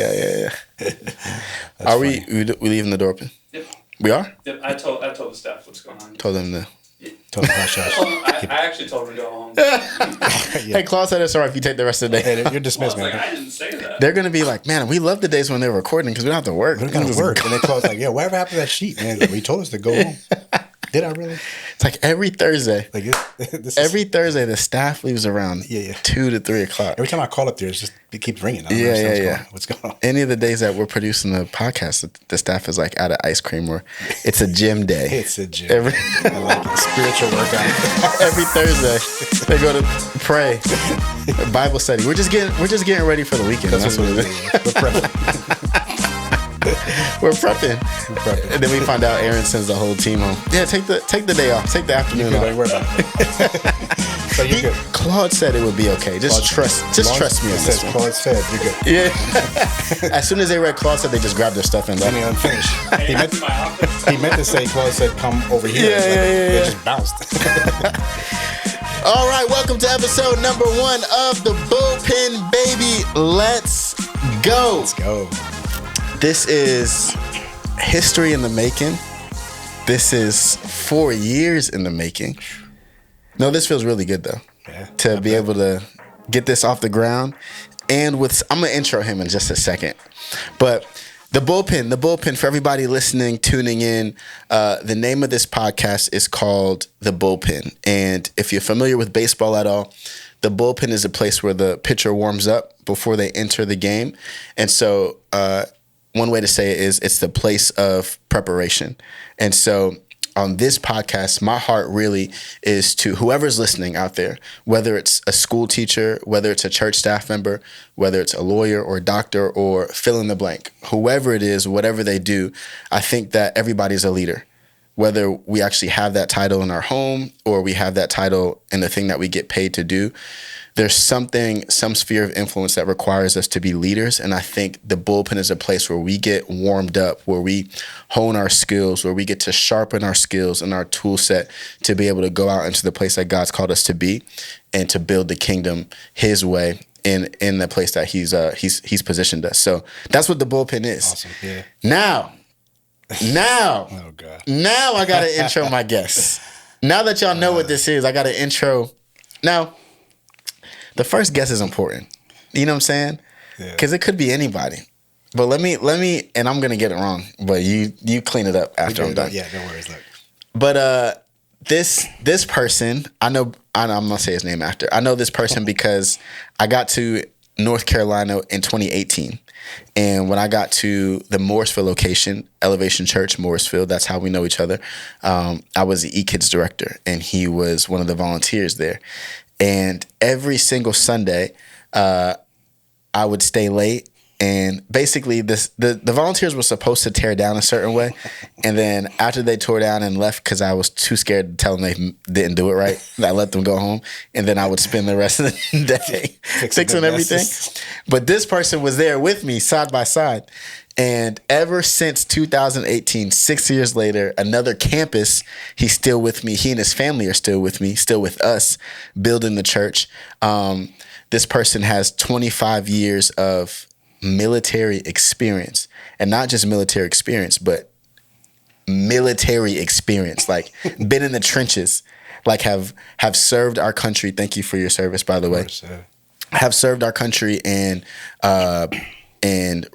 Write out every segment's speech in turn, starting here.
Yeah. Are we leaving the door open? Yep. We are? Yep. I told the staff what's going on. Told them to. Told them hush. I actually told them to go home. Hey, Claude said it's all right if you take the rest of the day. Hey, you're dismissed, I was man. like, I didn't say that. They're gonna be like, man, we love the days when they're recording because we don't have to work. We don't got to work. And then Claude's like, yeah, whatever happened to that sheet, man? Like, we told us to go home. Did I really? It's like every Thursday. Like Every Thursday, the staff leaves around 2 to 3 o'clock. Every time I call up there, it keeps ringing. What's going on? Any of the days that we're producing the podcast, the staff is like out of ice cream or it's a gym day. It's a gym. I like it. Spiritual workout. Every Thursday, they go to pray, Bible study. We're just getting ready for the weekend. That's what it is. We're prepping. We're prepping. And then we find out Aaron sends the whole team home. Yeah, take the day off. Take the afternoon off. Don't worry about it. So you're good. Claude said it would be okay. Just trust me on this one. Claude said you're good. Yeah. As soon as they read Claude said, they just grabbed their stuff and left. Unfinished. He meant to say Claude said come over here. Yeah. It just bounced. All right, welcome to episode number 1 of the Bullpen, baby. Let's go. Let's go. This is history in the making. This is 4 years in the making. No, this feels really good though. Yeah, to be able to get this off the ground. And I'm gonna intro him in just a second. But the bullpen for everybody listening, tuning in, the name of this podcast is called The Bullpen. And if you're familiar with baseball at all, the bullpen is a place where the pitcher warms up before they enter the game. And so one way to say it is it's the place of preparation. And so on this podcast, my heart really is to whoever's listening out there, whether it's a school teacher, whether it's a church staff member, whether it's a lawyer or a doctor or fill in the blank, whoever it is, whatever they do, I think that everybody's a leader. Whether we actually have that title in our home or we have that title in the thing that we get paid to do, there's some sphere of influence that requires us to be leaders. And I think the bullpen is a place where we get warmed up, where we hone our skills, where we get to sharpen our skills and our tool set to be able to go out into the place that God's called us to be and to build the kingdom His way in the place that He's positioned us. So that's what the bullpen is. Awesome. Yeah. Now, oh God. Now I got to intro my guests. Now that y'all know what this is, I got to intro. Now, the first guest is important. You know what I'm saying? Because it could be anybody. But let me, and I'm going to get it wrong, but you clean it up after I'm done. Yeah, no worries. Look. But this person, I'm going to say his name after. I know this person because I got to North Carolina in 2018. And when I got to the Morrisville location, Elevation Church, Morrisville, that's how we know each other. I was the eKids director, and he was one of the volunteers there. And every single Sunday, I would stay late. And basically, the volunteers were supposed to tear down a certain way. And then after they tore down and left, because I was too scared to tell them they didn't do it right, I let them go home. And then I would spend the rest of the day fixing everything. But this person was there with me side by side. And ever since 2018, 6 years later, another campus, he's still with me. He and his family are still with me, still with us, building the church. This person has 25 years of military experience, and not just military experience, but military experience, like been in the trenches, like have served our country. Thank you for your service, by the way. Have served our country in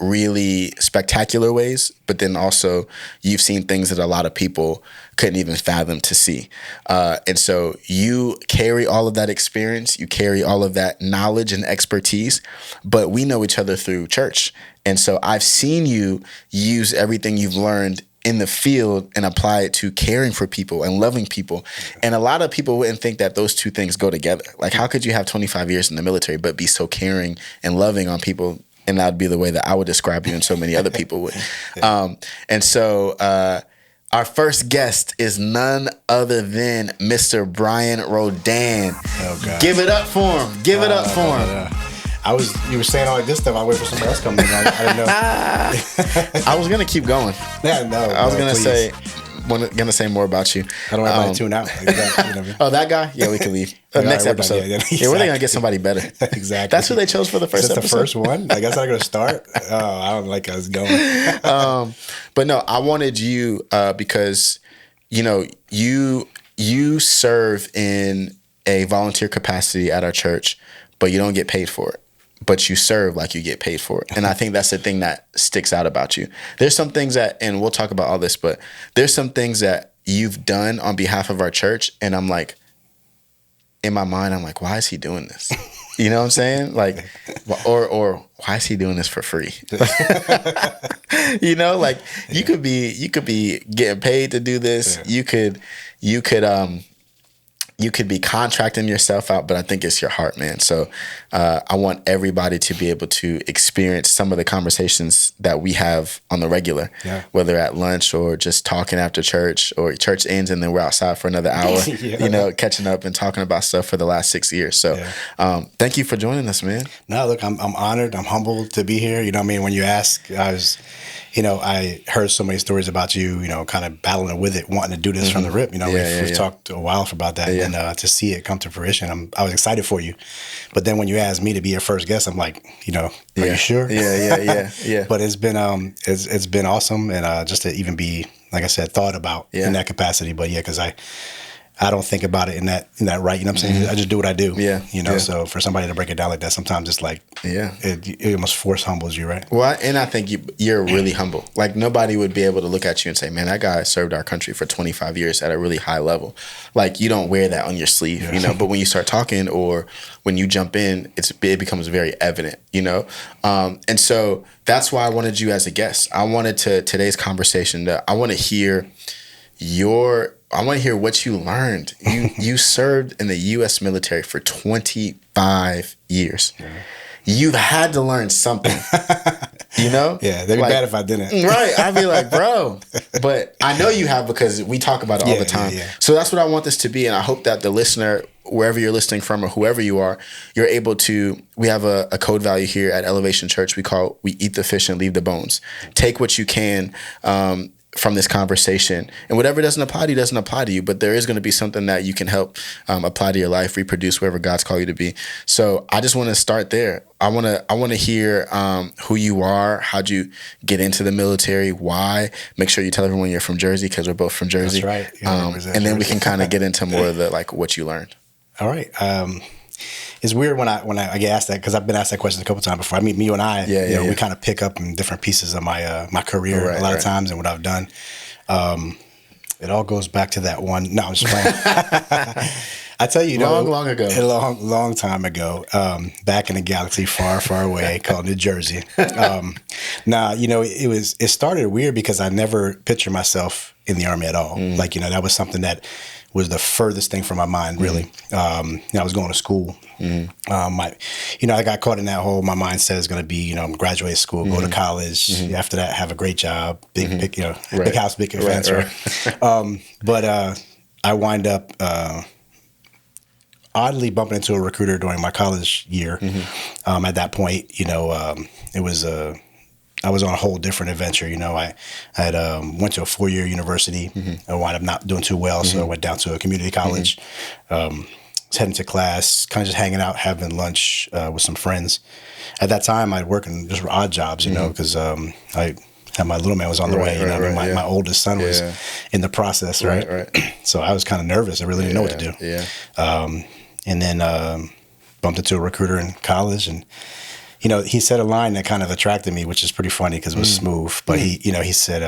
really spectacular ways, but then also you've seen things that a lot of people couldn't even fathom to see. And so you carry all of that experience, you carry all of that knowledge and expertise, but we know each other through church. And so I've seen you use everything you've learned in the field and apply it to caring for people and loving people. And a lot of people wouldn't think that those two things go together. Like, how could you have 25 years in the military but be so caring and loving on people? And that would be the way that I would describe you, and so many other people would. And so our first guest is none other than Mr. Brian Roldan. Oh, God. Give it up for him. Give it up for him. You were saying all this stuff. I wait for somebody else coming in. I didn't know. I was going to keep going. Yeah, no. I was going to say, gonna say more about you. I don't want everybody to tune out. Like that, you know what I mean? Oh, that guy? Yeah, we can leave. Like, Next all right, we're done. episode. Yeah, Yeah, where are they gonna get somebody better? Exactly. That's who they chose for the first Is this episode. the first one? Like, that's how they're going to start? Oh, I don't like us going. But no, I wanted you because, you know, you serve in a volunteer capacity at our church, but you don't get paid for it. But you serve like you get paid for it. And I think that's the thing that sticks out about you. There's some things that, and we'll talk about all this, but there's some things that you've done on behalf of our church. And I'm like, in my mind, I'm like, why is he doing this? You know what I'm saying? Like, or why is he doing this for free? You know, like you could be getting paid to do this. Yeah. You could be contracting yourself out, but I think it's your heart, man. So I want everybody to be able to experience some of the conversations that we have on the regular, whether at lunch or just talking after church, or church ends and then we're outside for another hour, you know, catching up and talking about stuff for the last 6 years. So thank you for joining us, man. No, look, I'm honored. I'm humbled to be here. You know what I mean? When you ask, I heard so many stories about you, you know, kind of battling with it, wanting to do this from the rip. You know, we've talked a while about that, and to see it come to fruition, I was excited for you. But then when you asked me to be your first guest, I'm like, you know, are you sure? Yeah. But it's been it's been awesome, and just to even be, like I said, thought about in that capacity. But yeah, because I don't think about it in that right. You know what I'm saying? I just do what I do. Yeah. You know, so for somebody to break it down like that, sometimes it's like, it almost force humbles you, right? Well, and I think you're really humble. Like nobody would be able to look at you and say, man, that guy served our country for 25 years at a really high level. Like you don't wear that on your sleeve, you know, but when you start talking or when you jump in, it becomes very evident, you know? And so that's why I wanted you as a guest. I wanted today's conversation, I want to hear what you learned. You served in the U.S. military for 25 years. Yeah. You've had to learn something, you know? Yeah, they'd be bad if I didn't. Right. I'd be like, bro. But I know you have because we talk about it all the time. Yeah. So that's what I want this to be. And I hope that the listener, wherever you're listening from or whoever you are, you're able to, we have a code value here at Elevation Church. We eat the fish and leave the bones. Take what you can from this conversation, and whatever doesn't apply to you, but there is going to be something that you can help apply to your life, reproduce wherever God's called you to be. So I just want to start there. I want to hear who you are, how'd you get into the military, why. Make sure you tell everyone you're from Jersey because we're both from Jersey. That's right. And then we can kind of get into more of the what you learned. All right. It's weird when I get asked that, because I've been asked that question a couple times before. I mean, you and I, we kind of pick up in different pieces of my my career a lot of times and what I've done. It all goes back to that one. No, I'm just playing. I tell you, long ago, a long time ago, back in a galaxy far, far away called New Jersey. It started weird because I never pictured myself in the Army at all. Like, that was something that was the furthest thing from my mind, really. I was going to school. I got caught in that hole. My mindset is going to be, graduate school, go to college. After that, have a great job, big house, big events. Right. But I wind up oddly bumping into a recruiter during my college year. At that point, it was I was on a whole different adventure. I had went to a 4-year university. I wound up not doing too well, so I went down to a community college. Was heading to class, kind of just hanging out, having lunch with some friends. At that time, I'd work in just odd jobs, because I had my little man was on the way. My oldest son was in the process, right? So I was kind of nervous. I really didn't know what to do. And then bumped into a recruiter in college, and he said a line that kind of attracted me, which is pretty funny because it was smooth. But he said,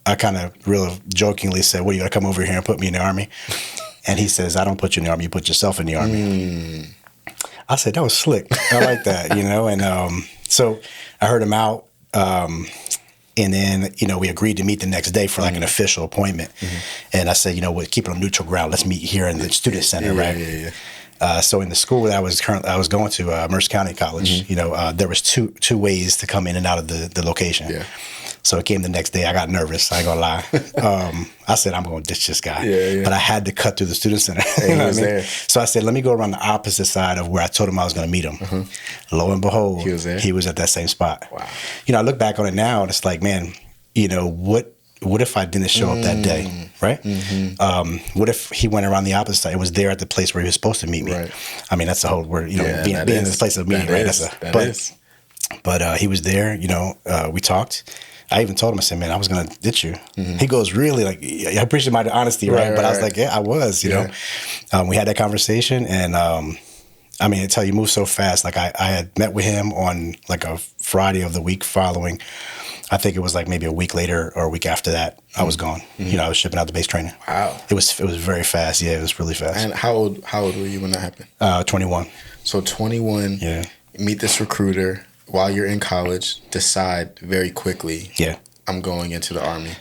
I kind of real jokingly said, "What, you got to come over here and put me in the Army?" And he says, "I don't put you in the Army, you put yourself in the Army." I said, that was slick. I like that, And so I heard him out. And then, we agreed to meet the next day for like an official appointment. And I said, we'll keep it on neutral ground. Let's meet here in the student center, right? So in the school that I was going to, Mercer County College, there was two ways to come in and out of the location. Yeah. So it came the next day. I got nervous. I ain't gonna lie. I said, I'm gonna ditch this guy. But I had to cut through the student center. You know what I mean? So I said, let me go around the opposite side of where I told him I was gonna meet him. Lo and behold, he was at that same spot. Wow. I look back on it now and it's like, man, what what if I didn't show up that day, right? What if he went around the opposite side? It was there at the place where he was supposed to meet me. Right. I mean, that's the whole word, being in this place of meeting, right? But he was there, we talked. I even told him, I said, man, I was going to ditch you. He goes, really? Like, I appreciate my honesty, right? But I was like, yeah, I was, we had that conversation, and I mean, I tell you, it moved so fast. Like, I had met with him on like a Friday of the week following. I think it was like maybe a week later or a week after that, I was gone. I was shipping out the base training. Wow. It was very fast. Yeah, it was really fast. And how old were you when that happened? 21. So 21, meet this recruiter while you're in college, decide very quickly, I'm going into the Army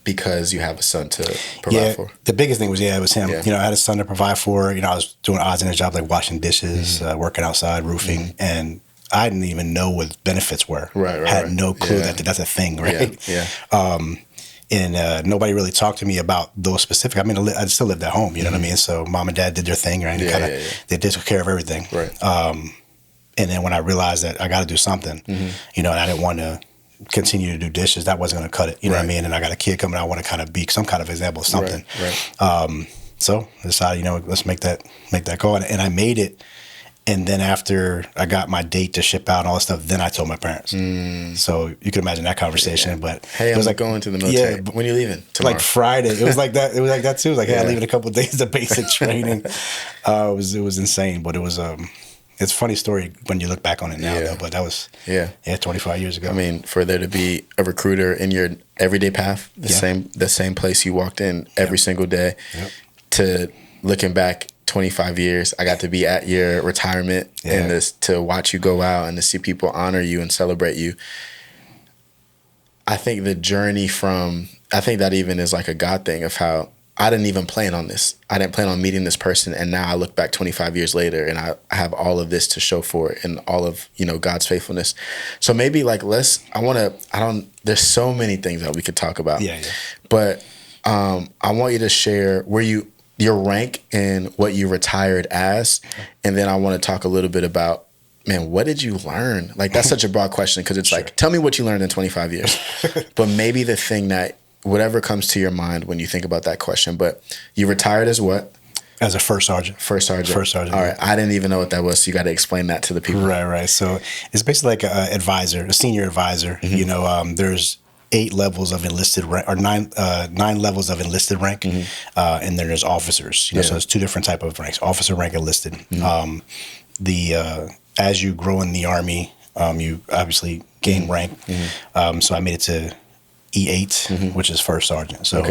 because you have a son to provide for. The biggest thing was, it was him. Yeah. I had a son to provide for. I was doing odds and ends jobs like washing dishes, working outside, roofing, and I didn't even know what benefits were. Right. Had no clue that that's a thing, right? Yeah. And nobody really talked to me about those specific. I mean, I still lived at home, you know what I mean? So mom and dad did their thing, right? They took care of everything. Right. And then when I realized that I got to do something, and I didn't want to continue to do dishes, that wasn't going to cut it, you know what I mean? And I got a kid coming, I want to kind of be some kind of example of something. Right. So I decided, let's make that call. And I made it. And then after I got my date to ship out and all that stuff, then I told my parents. So you can imagine that conversation. But hey, I'm like going to the military. Yeah, when are you leaving? Tomorrow. Like Friday. It was like that. It was like that too. Like, hey, I leave in a couple of days of basic training. It was insane, but it was it's a funny story when you look back on it now, though. But that was 25 years ago. I mean, for there to be a recruiter in your everyday path, the same place you walked in every single day, to looking back 25 years, I got to be at your retirement and to watch you go out and to see people honor you and celebrate you. I think the journey I think that even is like a God thing of how I didn't even plan on this. I didn't plan on meeting this person, and now I look back 25 years later and I have all of this to show for it and all of, God's faithfulness. So maybe like there's so many things that we could talk about. But I want you to share your rank and what you retired as, and then I want to talk a little bit about, man, what did you learn? Like, that's such a broad question because it's like, tell me what you learned in 25 years. But maybe the thing that, whatever comes to your mind when you think about that question. But you retired as what? As a first sergeant. First sergeant. All right. I didn't even know what that was, so you got to explain that to the people. Right. So it's basically like an advisor, a senior advisor. There's 8 levels of enlisted rank, or 9 levels of enlisted rank, and then there's officers. So it's 2 different type of ranks: officer rank, enlisted. As you grow in the Army, you obviously gain rank. So I made it to E8, which is first sergeant. So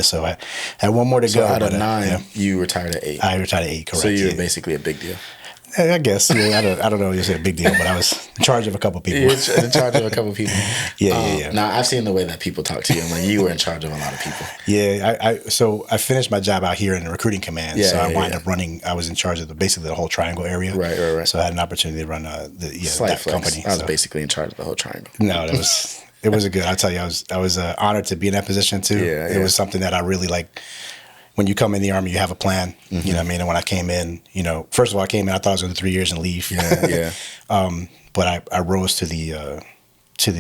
so I had one more to go. Out of 9, you retired at 8. I retired at 8, correct? So you're basically a big deal. I guess. I don't know if you said a big deal, but I was in charge of a couple people. You're in charge of a couple people. Yeah. Now, I've seen the way that people talk to you. I'm like, you were in charge of a lot of people. Yeah. So I finished my job out here in the recruiting command. So I wound up running. I was in charge of basically the whole triangle area. Right. So I had an opportunity to run that company. I was basically in charge of the whole triangle. No, it was a good. I'll tell you, I was honored to be in that position too. It was something that I really like. When you come in the Army, you have a plan. You know what I mean? And when I came in, first of all, I came in, I thought I was going to do 3 years and leave. But I rose to the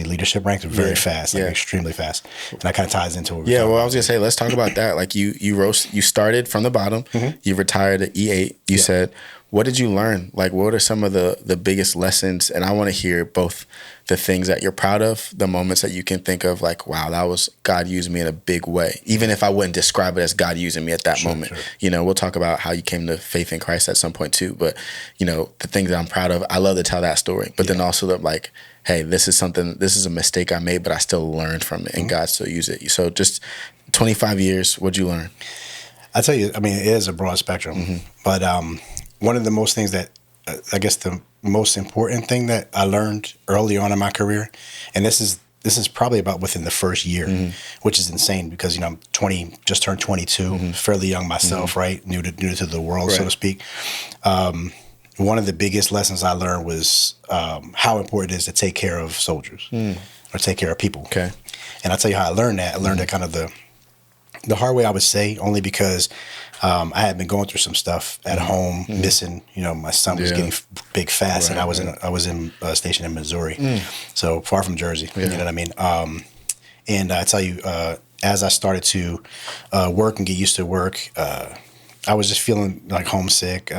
leadership ranks very fast, extremely fast. And that kind of ties into what I was going to say, let's talk about that. Like you rose, you started from the bottom, you retired at E8. You said, what did you learn? Like, what are some of the biggest lessons? And I want to hear both the things that you're proud of, the moments that you can think of, like, wow, that was God used me in a big way. Even if I wouldn't describe it as God using me at that moment. Sure. We'll talk about how you came to faith in Christ at some point too. But, the things that I'm proud of, I love to tell that story. But then also that, like, hey, this is a mistake I made, but I still learned from it and God still used it. So just 25 years, what'd you learn? I tell you, I mean, it is a broad spectrum. But one of the most things that, I guess the most important thing that I learned early on in my career, and this is probably about within the first year, which is insane because I'm 20, just turned 22, fairly young myself, right, new to the world, so to speak. One of the biggest lessons I learned was how important it is to take care of soldiers or take care of people. Okay, and I'll tell you how I learned that. I learned that kind of the hard way, I would say, only because I had been going through some stuff at home, missing. My son was getting big fast, and I was stationed in Missouri, so far from Jersey. You know what I mean? And I tell you, as I started to work and get used to work, I was just feeling like homesick.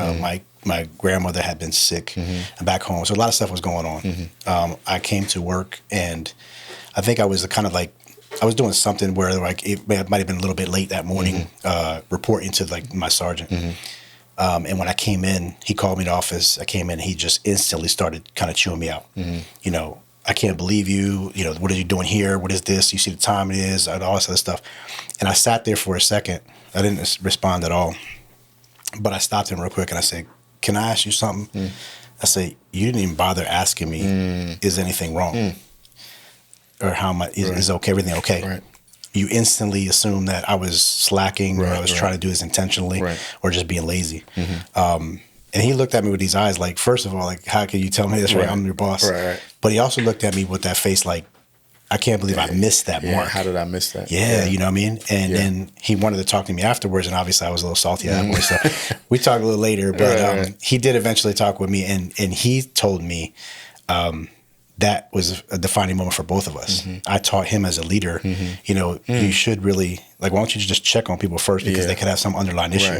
My grandmother had been sick back home, so a lot of stuff was going on. I came to work, and I think I was kind of like, I was doing something where like it might have been a little bit late that morning, reporting to like my sergeant. And when I came in, he called me to the office. I came in, he just instantly started kind of chewing me out. You know, I can't believe you. You know, what are you doing here? What is this? You see the time it is, and all this other stuff. And I sat there for a second. I didn't respond at all. But I stopped him real quick and I said, "Can I ask you something?" I said, "You didn't even bother asking me, is anything wrong? Or how am I, is okay, everything okay?" Right. You instantly assume that I was slacking or I was trying to do this intentionally or just being lazy. And he looked at me with these eyes like, first of all, like, how can you tell me this? Right, I'm your boss. But he also looked at me with that face like, I can't believe I missed that mark. How did I miss that? Yeah, you know what I mean? And then he wanted to talk to me afterwards, and obviously I was a little salty at that point. So we talked a little later, but he did eventually talk with me, and he told me that was a defining moment for both of us. I taught him as a leader, you know, you should really, like, why don't you just check on people first because they could have some underlying issue.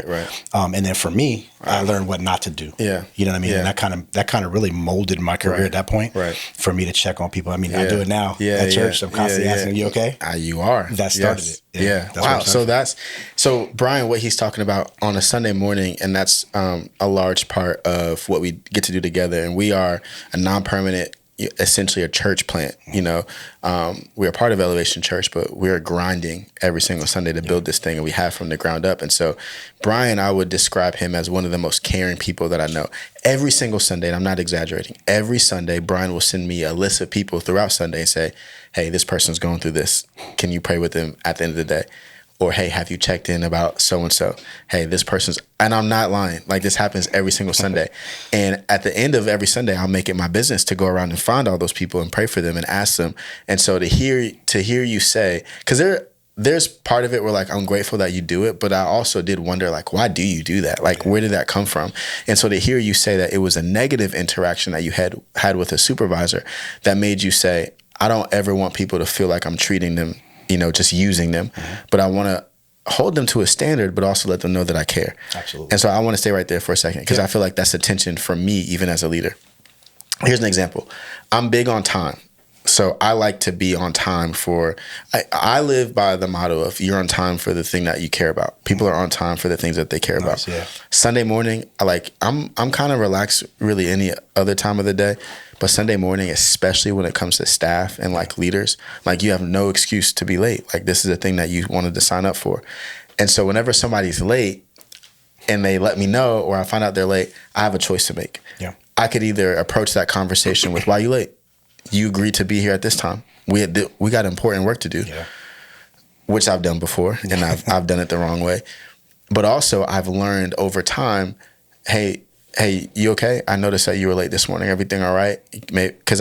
And then for me, I learned what not to do. You know what I mean? And that kind of really molded my career at that point for me to check on people. I mean, I do it now at church. I'm constantly asking, "You okay?" You are. That started it. Wow. So Brian, what he's talking about on a Sunday morning, and that's a large part of what we get to do together. And we are a non-permanent, essentially a church plant. You know, we're a part of Elevation Church, but we're grinding every single Sunday to build this thing, and we have from the ground up. And so Brian, I would describe him as one of the most caring people that I know. Every single Sunday, and I'm not exaggerating, every Sunday Brian will send me a list of people throughout Sunday and say, "Hey, this person's going through this. Can you pray with them at the end of the day?" Or, "Hey, have you checked in about so-and-so? Hey, this person's," and I'm not lying. Like, this happens every single Sunday. And at the end of every Sunday, I'll make it my business to go around and find all those people and pray for them and ask them. And so to hear you say, because there's part of it where, like, I'm grateful that you do it, but I also did wonder, like, why do you do that? Like, where did that come from? And so to hear you say that it was a negative interaction that you had with a supervisor that made you say, I don't ever want people to feel like I'm treating them, you know, just using them, but I want to hold them to a standard, but also let them know that I care. Absolutely. And so I want to stay right there for a second, because I feel like that's a tension for me, even as a leader. Here's an example. I'm big on time. So I like to be on time I live by the motto of you're on time for the thing that you care about. People are on time for the things that they care about. Yeah. Sunday morning, I'm kind of relaxed really any other time of the day. But Sunday morning, especially when it comes to staff and like leaders, like, you have no excuse to be late. Like, this is a thing that you wanted to sign up for. And so whenever somebody's late and they let me know, or I find out they're late, I have a choice to make. Yeah. I could either approach that conversation with, "Why are you late? You agreed to be here at this time. We got important work to do," which I've done before, and I've done it the wrong way. But also, I've learned over time, hey, you okay? I noticed that you were late this morning. Everything all right? Because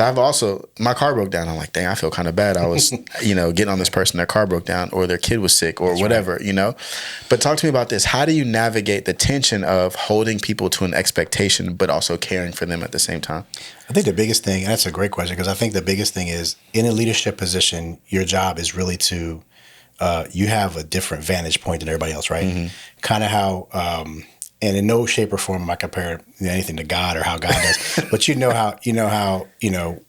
my car broke down. I'm like, dang, I feel kind of bad. I was, getting on this person, their car broke down, or their kid was sick, or whatever, But talk to me about this. How do you navigate the tension of holding people to an expectation, but also caring for them at the same time? I think the biggest thing, and that's a great question, because I think the biggest thing is, in a leadership position, your job is really to, you have a different vantage point than everybody else, right? Kind of how, and in no shape or form am I compare anything to God or how God does, but you know how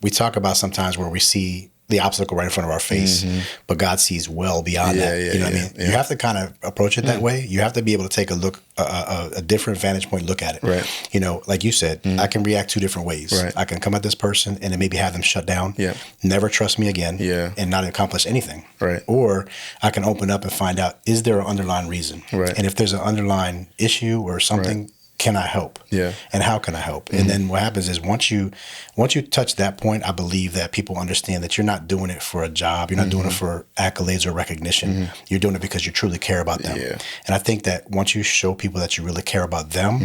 we talk about sometimes where we see the obstacle right in front of our face, but God sees well beyond that. You know what I mean? You have to kind of approach it that way. You have to be able to take a look, a different vantage point, look at it. Right. Like you said, I can react two different ways. Right. I can come at this person and then maybe have them shut down, never trust me again, and not accomplish anything. Right. Or I can open up and find out, is there an underlying reason? Right. And if there's an underlying issue or something, can I help? And how can I help? And then what happens is once you touch that point, I believe that people understand that you're not doing it for a job. You're not doing it for accolades or recognition. You're doing it because you truly care about them. And I think that once you show people that you really care about them,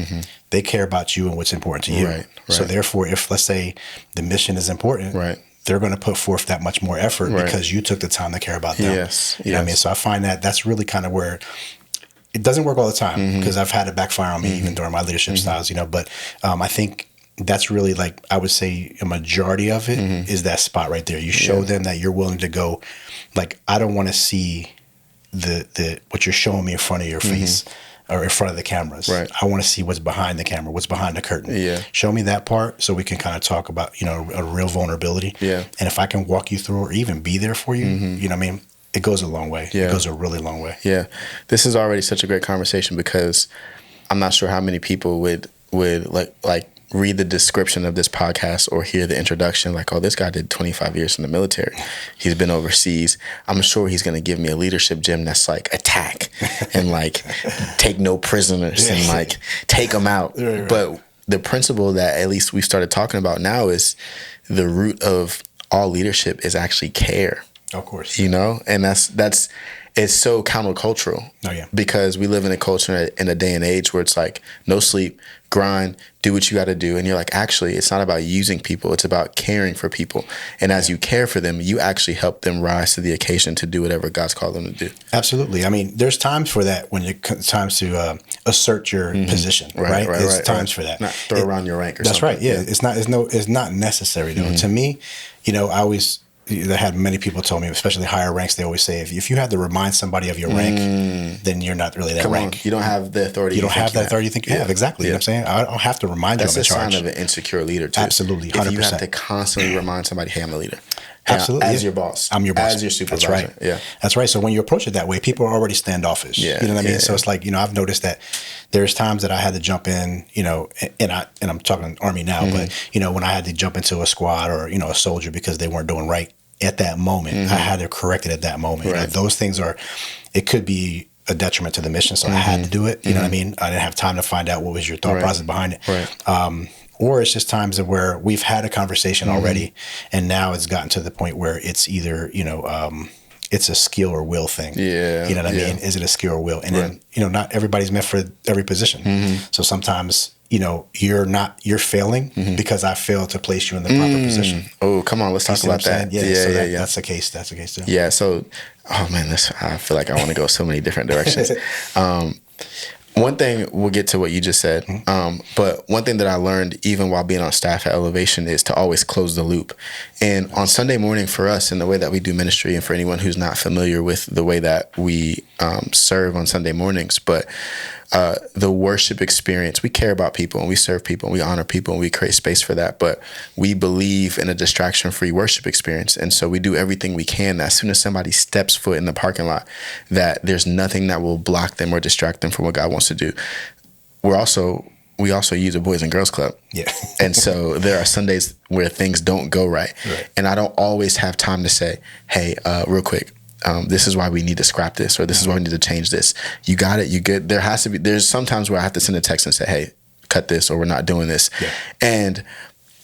they care about you and what's important to you. Right. So therefore, if, let's say, the mission is important, they're going to put forth that much more effort because you took the time to care about them. You know what I mean? So I find that that's really kind of where it doesn't work all the time, because I've had it backfire on me even during my leadership styles, but I think that's really, like, I would say a majority of it is that spot right there. You show them that you're willing to go, like, I don't want to see the what you're showing me in front of your face or in front of the cameras. Right. I want to see what's behind the camera, what's behind the curtain. Yeah. Show me that part so we can kind of talk about, a real vulnerability. Yeah. And if I can walk you through or even be there for you, you know what I mean? It goes a long way. Yeah. It goes a really long way. Yeah. This is already such a great conversation because I'm not sure how many people would like read the description of this podcast or hear the introduction like, oh, this guy did 25 years in the military. He's been overseas. I'm sure he's going to give me a leadership gym that's like attack and like take no prisoners and like take them out. Right. But the principle that at least we started talking about now is the root of all leadership is actually care. Of course. And that's it's so countercultural. Oh, yeah. Because we live in a culture in a day and age where it's like no sleep, grind, do what you got to do. And you're like, actually, it's not about using people. It's about caring for people. And as you care for them, you actually help them rise to the occasion to do whatever God's called them to do. Absolutely. I mean, there's times for that when it's times to assert your position, right? There's times for that. Not throw around your rank or something. That's right. Yeah. It's not necessary though. To me, I had many people told me, especially higher ranks, they always say, if you had to remind somebody of your rank, then you're not really that rank. You don't have the authority. You don't have that authority you think you have. Exactly. Yeah. You know what I'm saying? I don't have to remind you I'm in charge. That's a sign of an insecure leader, too. Absolutely, 100%. If you have to constantly remind somebody, hey, I'm a leader. Absolutely. As your boss. I'm your boss. As your supervisor. That's right. Yeah. That's right. So when you approach it that way, people are already standoffish. Yeah. You know what I mean? Yeah. So it's like, I've noticed that there's times that I had to jump in, and I'm talking Army now, but, when I had to jump into a squad or, a soldier because they weren't doing right at that moment, I had to correct it at that moment. Right. Those things it could be a detriment to the mission. So I had to do it. You know what I mean? I didn't have time to find out what was your thought process behind it. Right. Or it's just times where we've had a conversation already, and now it's gotten to the point where it's either, it's a skill or will thing. Yeah. You know what I mean? Is it a skill or will? And then, not everybody's meant for every position. So sometimes, you're failing because I failed to place you in the proper position. Oh, come on. Let's talk about that. Yeah. That's the case. That's the case too. Yeah. So, oh man, I feel like I want to go so many different directions. One thing, we'll get to what you just said, but one thing that I learned even while being on staff at Elevation is to always close the loop. And on Sunday morning for us, and the way that we do ministry, and for anyone who's not familiar with the way that we serve on Sunday mornings, but the worship experience, we care about people and we serve people and we honor people and we create space for that. But we believe in a distraction-free worship experience. And so we do everything we can that as soon as somebody steps foot in the parking lot, that there's nothing that will block them or distract them from what God wants to do. We also use a Boys and Girls Club. Yeah. And so there are Sundays where things don't go right. And I don't always have time to say, hey, real quick, this is why we need to scrap this, or this is why we need to change this. You got it. You good. There's sometimes where I have to send a text and say, hey, cut this, or we're not doing this. Yeah. And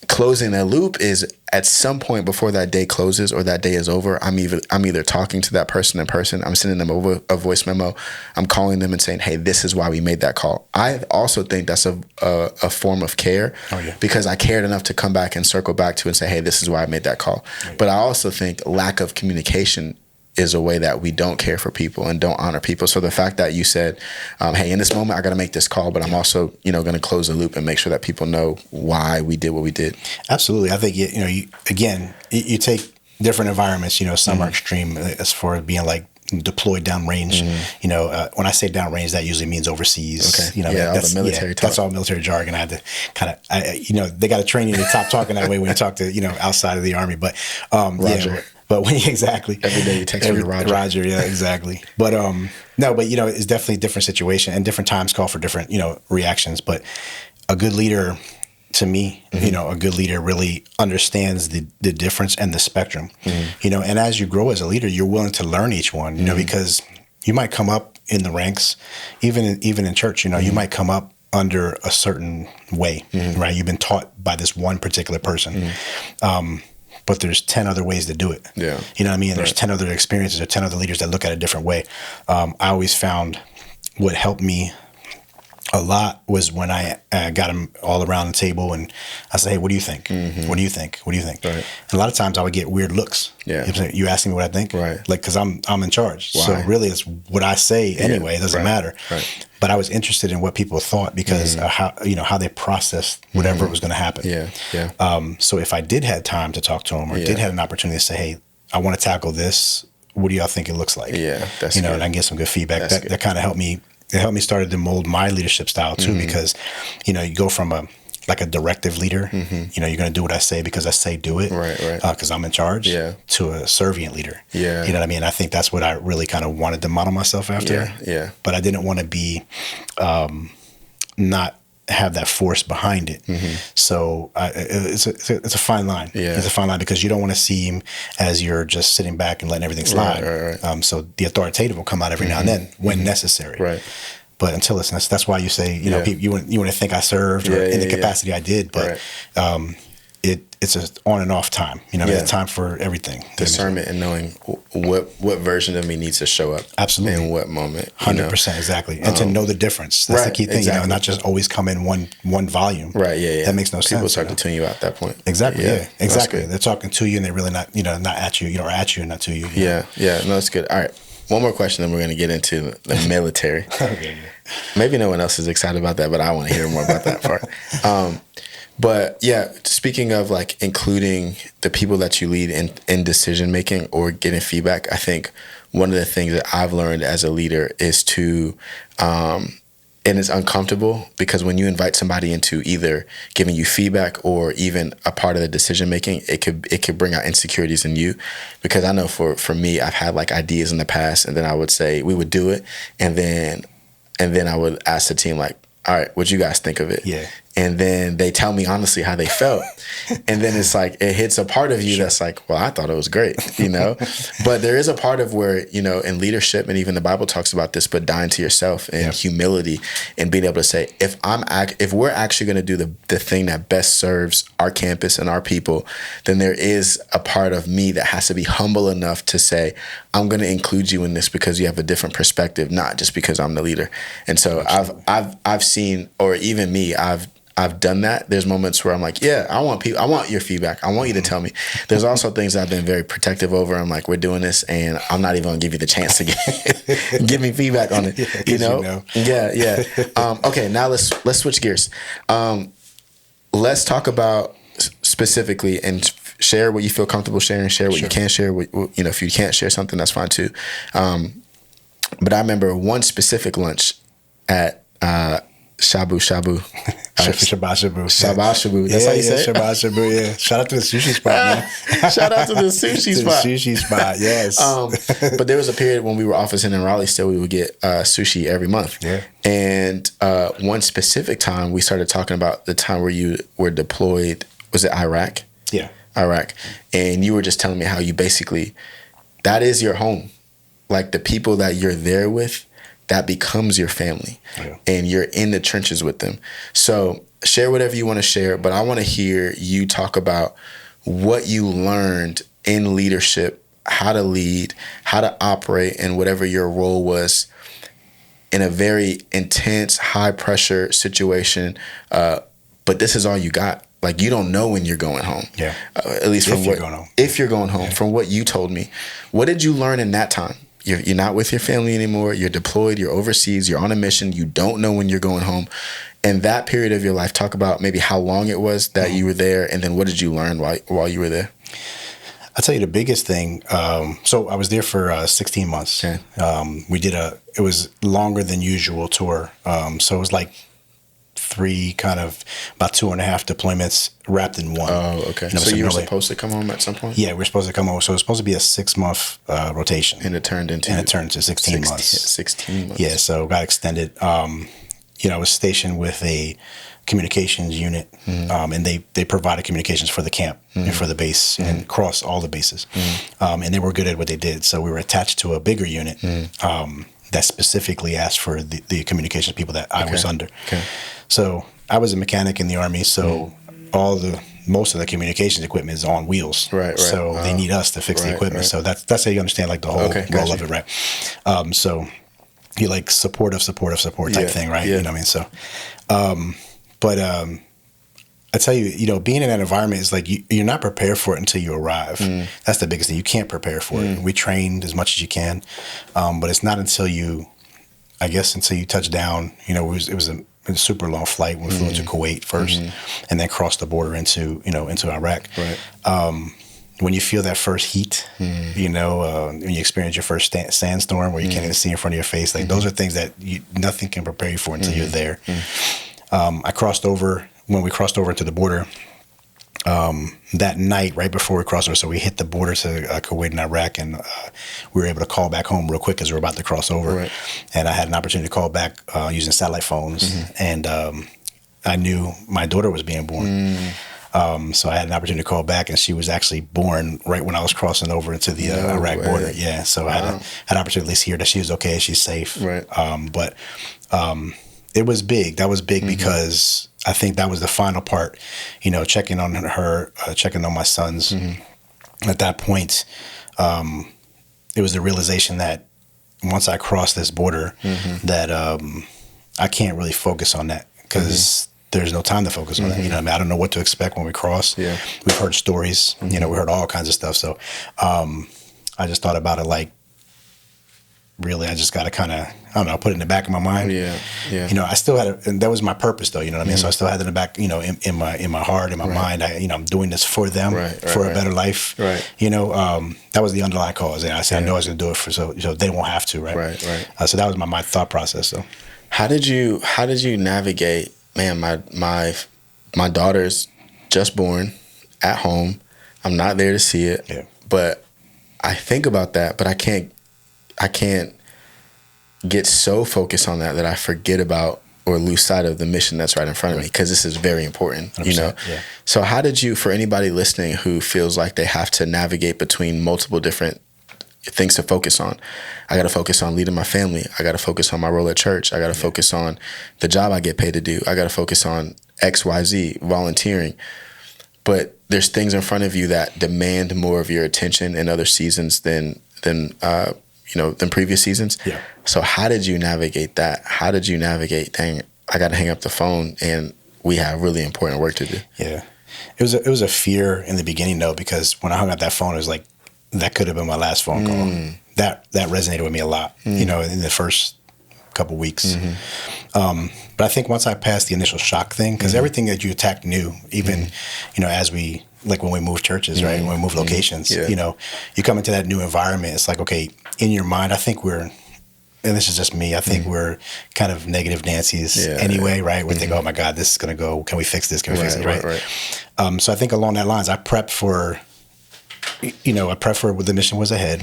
closing that loop is at some point before that day closes or that day is over, I'm either talking to that person in person, I'm sending them over a voice memo, I'm calling them and saying, hey, this is why we made that call. I also think that's a form of care, because I cared enough to come back and circle back to and say, hey, this is why I made that call. But I also think lack of communication is a way that we don't care for people and don't honor people. So the fact that you said, hey, in this moment, I got to make this call, but I'm also, going to close the loop and make sure that people know why we did what we did. Absolutely. I think, you take different environments, some are extreme as far as being like deployed downrange. When I say downrange, that usually means overseas. Okay. That's the military talk. That's all military jargon. I had to kind of, they got to train you to stop talking that way when you talk to, outside of the Army. But Roger. But exactly. Every day you text me Roger. Roger, yeah, exactly. But it's definitely a different situation, and different times call for different, reactions. But a good leader, to me, a good leader really understands the difference and the spectrum. And as you grow as a leader, you're willing to learn each one, because you might come up in the ranks, even in church, you might come up under a certain way, right? You've been taught by this one particular person. But there's 10 other ways to do it. Yeah. You know what I mean? There's 10 other experiences or 10 other leaders that look at it a different way. I always found what helped me a lot was when I got them all around the table and I say, hey, what do you think? What do you think? What do you think? Right. And a lot of times I would get weird looks. Yeah. You asking me what I think? Right. Like, because I'm in charge. Why? So really it's what I say anyway. It doesn't matter. Right. But I was interested in what people thought because of how they processed whatever was going to happen. Yeah. Yeah. So if I did have time to talk to them or did have an opportunity to say, hey, I want to tackle this. what do y'all think it looks like? Yeah, that's you know, good. and I can get some good feedback. That's That kind of helped me. It helped me start to mold my leadership style too, because you know, you go from a directive leader. You know, you're going to do what I say because I say do it. Right. Because I'm in charge. Yeah. To a servient leader. Yeah. You know what I mean? I think that's what I really kind of wanted to model myself after. Yeah. But I didn't want to be not have that force behind it. So it's a fine line. Yeah. It's a fine line because you don't want to seem as you're just sitting back and letting everything slide. Right. So the authoritative will come out every now and then when necessary. Right. But until it's necessary, that's why you say, you know, you want to think I served or in the capacity I did, but it's an on and off time. You know, there's time for everything. Discernment and knowing what version of me needs to show up. Absolutely. In what moment. 100%, exactly. And to know the difference. That's the key thing, exactly. you know, not just always come in one volume. Right, yeah. That makes no sense. People start to tune you out at that point. Exactly, yeah. Exactly. Good. They're talking to you and they're really not, you know, not at you, you know, or at you and not to you. Yeah. No, that's good. All right. One more question, then we're going to get into the military. Okay. Maybe no one else is excited about that, but I want to hear more about that part. But yeah, speaking of like including the people that you lead in decision making or getting feedback, I think one of the things that I've learned as a leader is to, and it's uncomfortable because when you invite somebody into either giving you feedback or even a part of the decision making, it could bring out insecurities in you. Because I know for me, I've had like ideas in the past, and then I would say we would do it, and then I would ask the team like, all right, what'd you guys think of it? Yeah. And then they tell me honestly how they felt. And then it's like, it hits a part of you that's like, well, I thought it was great, you know? But there is a part of where, you know, in leadership, and even the Bible talks about this, but dying to yourself and humility and being able to say, if we're actually going to do the thing that best serves our campus and our people, then there is a part of me that has to be humble enough to say, I'm going to include you in this because you have a different perspective, not just because I'm the leader. And so I've seen, or even me, I've done that. There's moments where I'm like, yeah, I want your feedback. I want you to tell me. There's also things I've been very protective over. I'm like, we're doing this, and I'm not even gonna give you the chance to give me feedback on it. You know? Yeah. Okay, now let's switch gears. Let's talk about specifically and share what you feel comfortable sharing. Share what you can share. You know, if you can't share something, that's fine too. But I remember one specific lunch at Shabu. Shabbat Shabu. That's how you say it? Shabbat Shabu, yeah. Shout out to the sushi spot, man. Shout out to the sushi spot. The sushi spot, yes. But there was a period when we were officing in Raleigh still, we would get sushi every month. Yeah. And one specific time, we started talking about the time where you were deployed. Was it Iraq? Yeah. Iraq. And you were just telling me how you basically, that is your home. Like the people that you're there with, that becomes your family, and you're in the trenches with them. So share whatever you want to share, but I want to hear you talk about what you learned in leadership, how to lead, how to operate, and whatever your role was in a very intense, high pressure situation. But this is all you got. Like, you don't know when you're going home. Yeah. At least from if you're going home, from what you told me. What did you learn in that time? You're not with your family anymore. You're deployed. You're overseas. You're on a mission. You don't know when you're going home. In that period of your life, talk about maybe how long it was that you were there, and then what did you learn while you were there? I'll tell you the biggest thing. So I was there for 16 months. Okay. We did it was longer than usual tour. So it was like about 2.5 deployments wrapped in one. Oh, okay. So you were supposed to come home at some point? Yeah, we were supposed to come home. So it was supposed to be a 6-month rotation. And it turned to 16 months. 16 months. Yeah, so it got extended. You know, I was stationed with a communications unit, and they provided communications for the camp and for the base and across all the bases. And they were good at what they did. So we were attached to a bigger unit that specifically asked for the communications people that I was under. Okay. So I was a mechanic in the Army, so most of the communications equipment is on wheels. Right. So they need us to fix the equipment. So that's how you understand like the whole role of it, right? So you like support type thing, right? Yeah. You know what I mean? So, but I tell you, being in that environment is like you're not prepared for it until you arrive. That's the biggest thing. You can't prepare for it. We trained as much as you can, but it's not until you touch down. You know, it was a super long flight. We flew into Kuwait first, and then crossed the border into Iraq. Right. when you feel that first heat, you know, when you experience your first sandstorm where you can't even see in front of your face, like those are things that nothing can prepare you for until you're there. When we crossed over into the border, that night, right before we crossed over, so we hit the border to Kuwait and Iraq, and we were able to call back home real quick as we were about to cross over. Right. And I had an opportunity to call back using satellite phones, and I knew my daughter was being born. So I had an opportunity to call back, and she was actually born right when I was crossing over into the Iraq border. Yeah, so I had an opportunity to hear that she was okay, she's safe. Right. But it was big. That was big because I think that was the final part, you know, checking on her, checking on my sons. At that point, it was the realization that once I crossed this border, that I can't really focus on that because there's no time to focus on that. You know what I mean? I don't know what to expect when we cross. Yeah. We've heard stories, you know, we heard all kinds of stuff. So I just thought about it like, really, I just got to kind of, I don't know, put it in the back of my mind. Yeah. You know, I still had and that was my purpose though, you know what I mean? So I still had it in the back, you know, in my heart, in my mind, I'm doing this for them, for a better life. Right. You know, that was the underlying cause. And I said, I know I was going to do it so they won't have to, right? Right. So that was my thought process. So how did you navigate, man, my daughter's just born at home. I'm not there to see it. Yeah. But I think about that, but I can't get so focused on that I forget about or lose sight of the mission that's right in front of me, because this is very important, you know? Yeah. So how did you, for anybody listening who feels like they have to navigate between multiple different things to focus on, I got to focus on leading my family, I got to focus on my role at church, I got to focus on the job I get paid to do, I got to focus on XYZ, volunteering, but there's things in front of you that demand more of your attention in other seasons than previous seasons. Yeah. So how did you navigate that? How did you navigate, dang, I got to hang up the phone and we have really important work to do? Yeah. It was a fear in the beginning though, because when I hung up that phone, it was like, that could have been my last phone call. That resonated with me a lot, you know, in the first couple weeks. But I think once I passed the initial shock thing, because everything that you attacked new, even, you know, as we, like when we move churches, right? When we move locations, you know, you come into that new environment, it's like, okay, in your mind, I think we're, and this is just me, I think we're kind of negative Nancy's anyway, right? We think, oh my God, this is going to go, can we fix this? Can we fix it, right? So I think along that lines, I prepped for what the mission was ahead.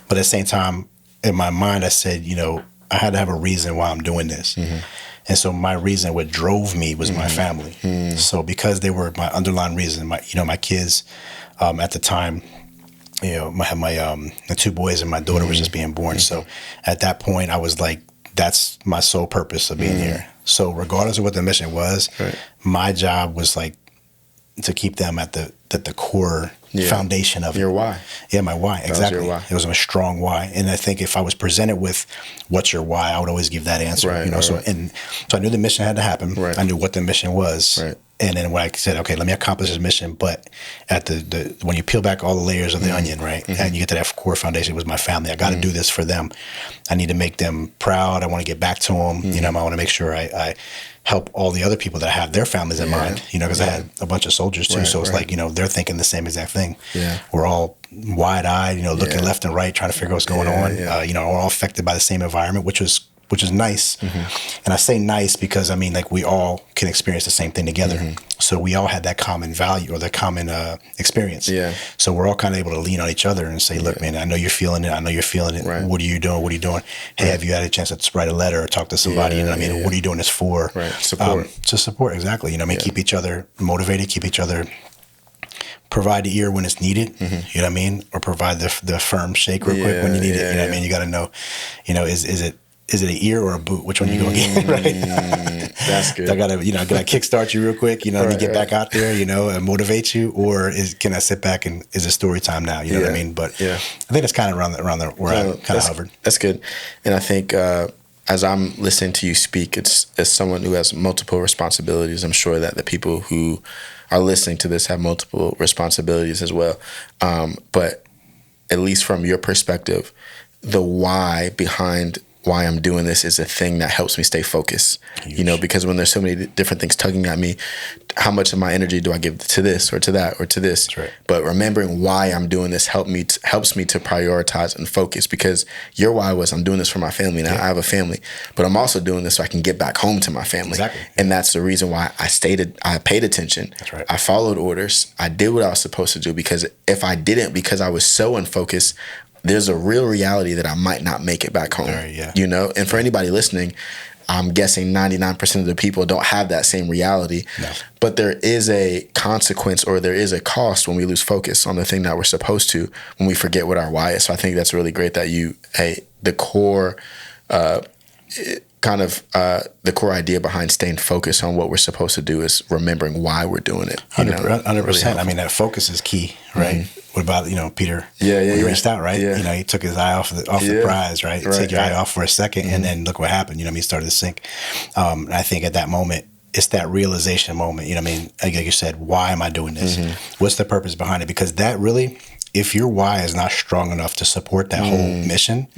But at the same time, in my mind, I said, you know, I had to have a reason why I'm doing this. And so my reason, what drove me was my family. So because they were my underlying reason, my kids at the time, you know, the two boys and my daughter was just being born. So at that point, I was like, that's my sole purpose of being here. So regardless of what the mission was, my job was like to keep them at the core foundation of your why. Yeah, my why. Exactly. Your why. It was a strong why. And I think if I was presented with what's your why, I would always give that answer. Right, you know, so I knew the mission had to happen. Right. I knew what the mission was. Right. And then when I said, okay, let me accomplish this mission, but at the when you peel back all the layers of the onion, right, and you get to that core foundation, it was my family. I got to do this for them. I need to make them proud. I want to get back to them. You know, I want to make sure I help all the other people that have their families in mind, you know, because I had a bunch of soldiers too. So it's like, you know, they're thinking the same exact thing. Yeah. We're all wide-eyed, you know, looking left and right, trying to figure out what's going on. You know, we're all affected by the same environment, which is nice. And I say nice because, I mean, like we all can experience the same thing together. So we all had that common value or that common experience. Yeah. So we're all kind of able to lean on each other and say, look, man, I know you're feeling it. I know you're feeling it. Right. What are you doing? What are you doing? Hey, have you had a chance to write a letter or talk to somebody? You know what I mean? What are you doing this for? Right. Support. To support, exactly. You know what I mean? Keep each other motivated, keep each other, provide the ear when it's needed, you know what I mean? Or provide the firm shake real quick when you need it. You know what I mean? You got to know, you know, is it an ear or a boot? Which one you gonna get? Right? That's good. I gotta kickstart you real quick, you know, let me get back out there, you know, and motivate you, or can I sit back and is it story time now? You know what I mean? But I think that's kind of around the where I kind of hovered. That's good, and I think as I'm listening to you speak, it's as someone who has multiple responsibilities. I'm sure that the people who are listening to this have multiple responsibilities as well. But at least from your perspective, the why behind why I'm doing this is a thing that helps me stay focused. Huge. You know, because when there's so many different things tugging at me, how much of my energy do I give to this or to that or to this? That's right. But remembering why I'm doing this helps me to prioritize and focus, because your why was, I'm doing this for my family. Now I have a family, but I'm also doing this so I can get back home to my family. Exactly. And that's the reason why I paid attention. That's right. I followed orders. I did what I was supposed to do, because if I didn't, because I was so unfocused, there's a real reality that I might not make it back home. Right, yeah. You know, and for anybody listening, I'm guessing 99% of the people don't have that same reality. No. But there is a consequence, or there is a cost when we lose focus on the thing that we're supposed to, when we forget what our why is. So I think that's really great that the core the core idea behind staying focused on what we're supposed to do is remembering why we're doing it. 100%. I mean, that focus is key, right? Mm-hmm. What about, Peter? Yeah. He reached out, right? Yeah. He took his eye off the prize, right? Take your eye off for a second, and then look what happened. He started to sink. And I think at that moment, it's that realization moment. Like you said, why am I doing this? Mm-hmm. What's the purpose behind it? Because that really, if your why is not strong enough to support that whole mission,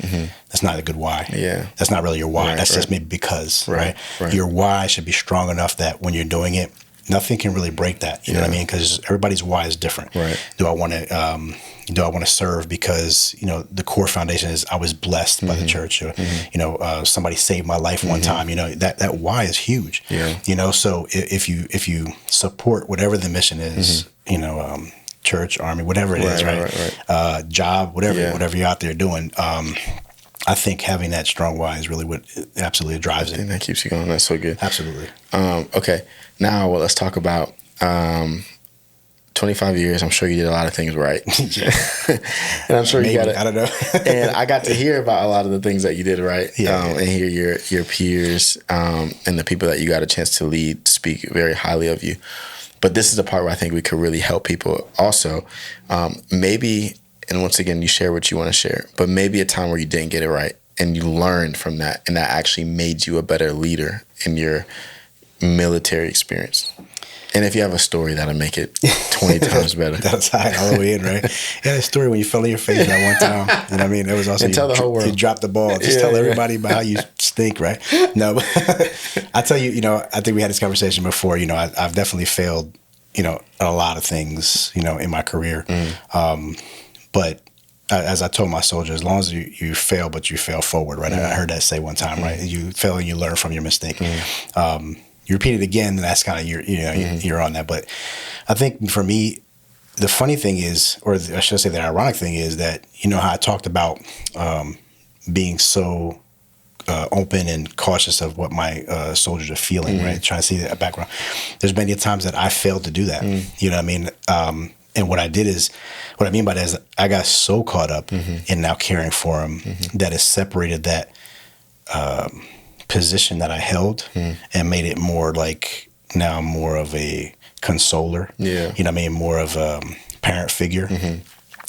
that's not a good why. Yeah. That's not really your why. That's just maybe because, right? Your why should be strong enough that when you're doing it, nothing can really break that. You know what I mean? Because everybody's why is different. Right. Do I want to serve because the core foundation is I was blessed by the church, or somebody saved my life one time. That why is huge. Yeah. So if you support whatever the mission is, church, army, whatever it is, right? Job, whatever you're out there doing. I think having that strong why is really what absolutely drives it. And that keeps you going. That's so good. Absolutely. Okay. Now, let's talk about 25 years. I'm sure you did a lot of things right. And I'm sure Maybe, you got it. I don't know. And I got to hear about a lot of the things that you did right. And hear your peers and the people that you got a chance to lead speak very highly of you. But this is the part where I think we could really help people also. Maybe, and once again, you share what you want to share, but maybe a time where you didn't get it right and you learned from that, and that actually made you a better leader in your military experience. And if you have a story, that'll make it 20 times better. That's high all the way in, right? Yeah, the story when you fell on your face that one time. You know what I mean? It was also and tell the whole world. You dropped the ball. Just tell everybody about how you stink, right? No, but I tell you, I think we had this conversation before. I've definitely failed, at a lot of things, in my career. But as I told my soldiers, as long as you fail, but you fail forward, right? I heard that say one time, right? You fail and you learn from your mistake. You repeat it again, and that's kind of you're on that. But I think for me, the funny thing is, or I should say the ironic thing is that, how I talked about being so open and cautious of what my soldiers are feeling, right? Trying to see that background. There's many times that I failed to do that. You know what I mean? And what I mean by that is I got so caught up in now caring for them that it separated that position that I held and made it more like, now I'm more of a consoler. Yeah. You know what I mean? More of a parent figure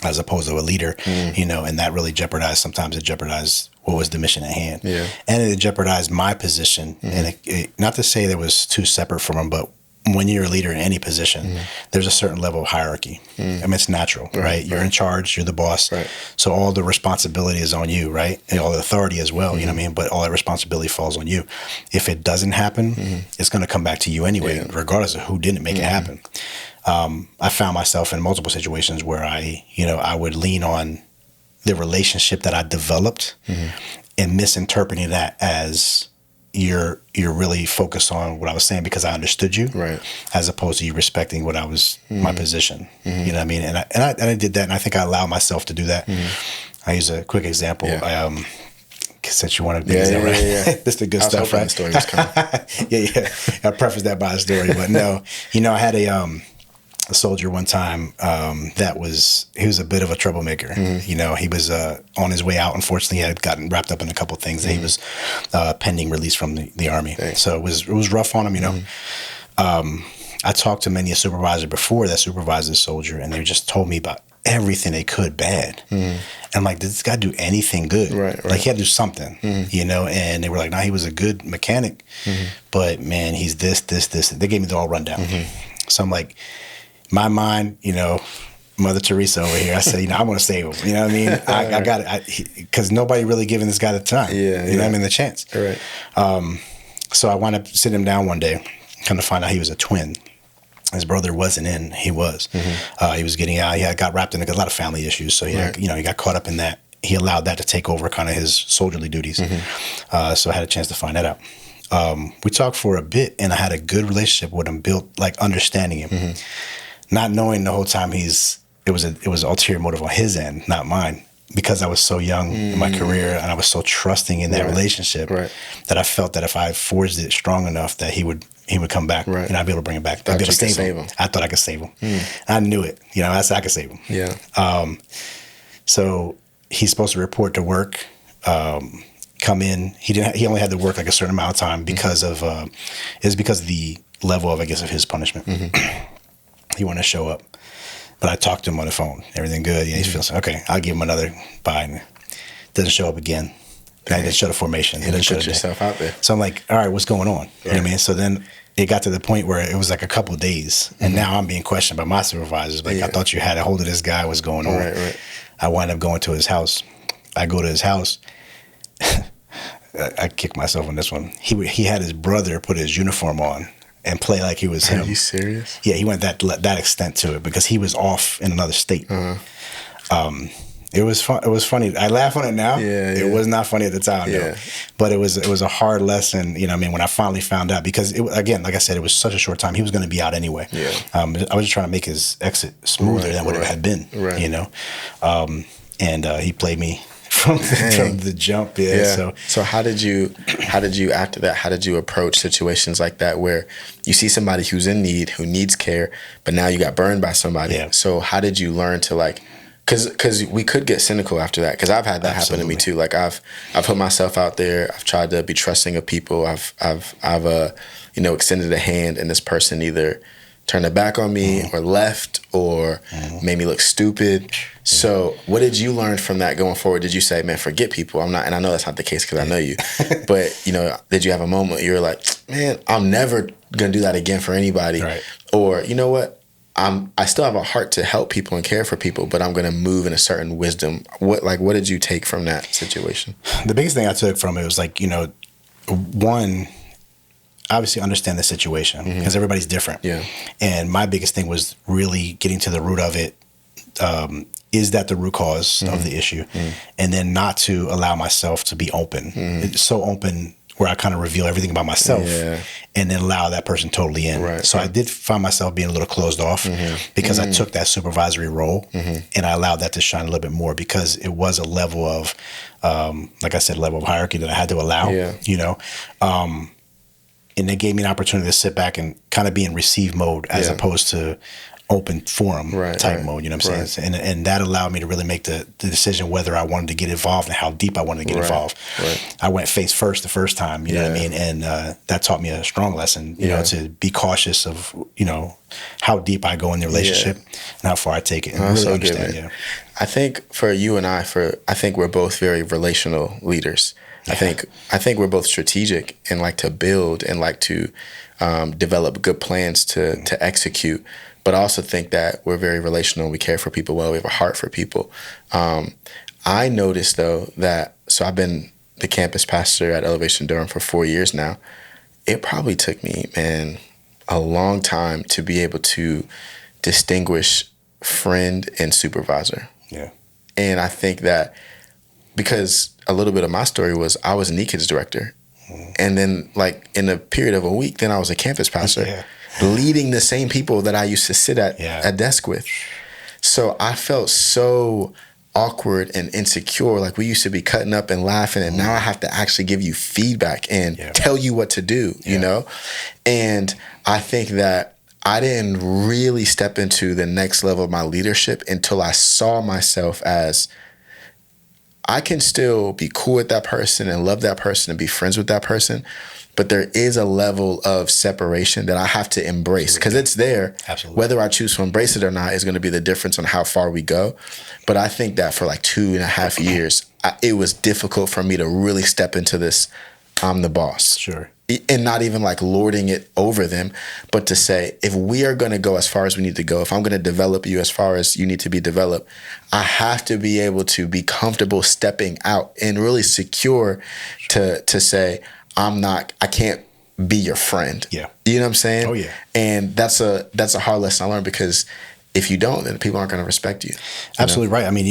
as opposed to a leader, and that really sometimes it jeopardized what was the mission at hand. Yeah. And it jeopardized my position. And it, not to say that it was too separate from them, but when you're a leader in any position, there's a certain level of hierarchy. I mean, it's natural, right? You're in charge, you're the boss. Right. So all the responsibility is on you, right? And all the authority as well, you know what I mean? But all that responsibility falls on you. If it doesn't happen, it's going to come back to you anyway, regardless of who didn't make it happen. I found myself in multiple situations where I would lean on the relationship that I developed and misinterpreting that as you're really focused on what I was saying because I understood you, right? As opposed to you respecting what I was, my position. You know what I mean? And I did that, and I think I allowed myself to do that. I use a quick example. Since you wanted to right? This is the good stuff, right? The story was coming. I prefaced that by a story, but no, I had a soldier one time he was a bit of a troublemaker. He was on his way out. Unfortunately, he had gotten wrapped up in a couple of things. He was pending release from the Army. So it was rough on him. I talked to many a supervisor before that supervised this soldier, and they just told me about everything they could bad. And I'm like, did this guy do anything good? Right. Like, he had to do something, and they were like, nah, he was a good mechanic, but man, he's this. They gave me the all rundown. So I'm like, my mind, Mother Teresa over here. I said, I'm going to save him. You know what I mean? I got it. Because nobody really giving this guy the time. Yeah. You know what I mean? The chance. Right. So I wound up sitting him down one day, kind of find out he was a twin. His brother wasn't in. He was. He was getting out. He got wrapped in a lot of family issues. So, he got caught up in that. He allowed that to take over kind of his soldierly duties. So I had a chance to find that out. We talked for a bit, and I had a good relationship with him, built like understanding him, not knowing the whole time it was an ulterior motive on his end, not mine, because I was so young in my career and I was so trusting in that relationship that I felt that if I forged it strong enough that he would come back and I'd be able to bring him back. I'd be able to save him. I thought I could save him. I knew it. I said I could save him. Yeah. So he's supposed to report to work. Come in. He only had to work like a certain amount of time because of the level of, I guess, of his punishment. He wanted to show up, but I talked to him on the phone. Everything good? Yeah, he feels okay. I'll give him another bye. Doesn't show up again. I didn't show the formation. He didn't put yourself out there. So I'm like, all right, what's going on? You know what I mean? So then it got to the point where it was like a couple of days, and now I'm being questioned by my supervisors. Like, I thought you had a hold of this guy. What's going on? Right. I wind up going to his house. I go to his house. I kick myself on this one. He had his brother put his uniform on and play like he was him. Are you serious? Yeah, he went that extent to it because he was off in another state. It was fun. It was funny. I laugh on it now. Yeah. It was not funny at the time, though. But it was a hard lesson. When I finally found out, because again, like I said, it was such a short time. He was going to be out anyway. Yeah. I was just trying to make his exit smoother than what it had been. Right. And he played me from the jump. Yeah. So how did you after that? How did you approach situations like that where you see somebody who's in need, who needs care, but now you got burned by somebody? Yeah. So how did you learn to Because we could get cynical after that. Because I've had that happen to me too. Like I've put myself out there. I've tried to be trusting of people. I've extended a hand, and this person either turned their back on me or left or made me look stupid. So what did you learn from that going forward? Did you say, man, forget people? I'm not, and I know that's not the case because I know you. But did you have a moment you were like, man, I'm never gonna do that again for anybody? Right. Or you know what? I still have a heart to help people and care for people, but I'm going to move in a certain wisdom. What did you take from that situation? The biggest thing I took from it was one, obviously understand the situation because everybody's different. Yeah. And my biggest thing was really getting to the root of it. Is that the root cause of the issue? And then not to allow myself to be open. It's so open where I kind of reveal everything about myself and then allow that person totally in. Right, so I did find myself being a little closed off because I took that supervisory role and I allowed that to shine a little bit more because it was a level of, like I said, level of hierarchy that I had to allow, and it gave me an opportunity to sit back and kind of be in receive mode as opposed to open forum type mode, you know what I'm saying? And that allowed me to really make the decision whether I wanted to get involved and how deep I wanted to get involved. I went face first the first time, you know what I mean? And that taught me a strong lesson, you know, to be cautious of, how deep I go in the relationship and how far I take it. And really understand, I think for you and I think we're both very relational leaders. I think we're both strategic and like to build and like to develop good plans to execute. But I also think that we're very relational. We care for people well. We have a heart for people. I noticed, though, that I've been the campus pastor at Elevation Durham for 4 years now. It probably took me, man, a long time to be able to distinguish friend and supervisor. Yeah. And I think that because a little bit of my story was I was an e-kids director. And then, like, in a period of a week, then I was a campus pastor. Leading the same people that I used to sit at a desk with. So I felt so awkward and insecure. Like we used to be cutting up and laughing, and now I have to actually give you feedback and tell you what to do, you know? And I think that I didn't really step into the next level of my leadership until I saw myself as I can still be cool with that person and love that person and be friends with that person. But there is a level of separation that I have to embrace because it's there. Absolutely. Whether I choose to embrace it or not is going to be the difference on how far we go. But I think that for like 2.5 years, it was difficult for me to really step into this, I'm the boss. Sure. and not even like lording it over them, but to say, if we are going to go as far as we need to go, if I'm going to develop you as far as you need to be developed, I have to be able to be comfortable stepping out and really secure to say, I can't be your friend. Yeah. You know what I'm saying? Oh yeah. And that's a hard lesson I learned, because if you don't, then people aren't going to respect you. Absolutely right. I mean,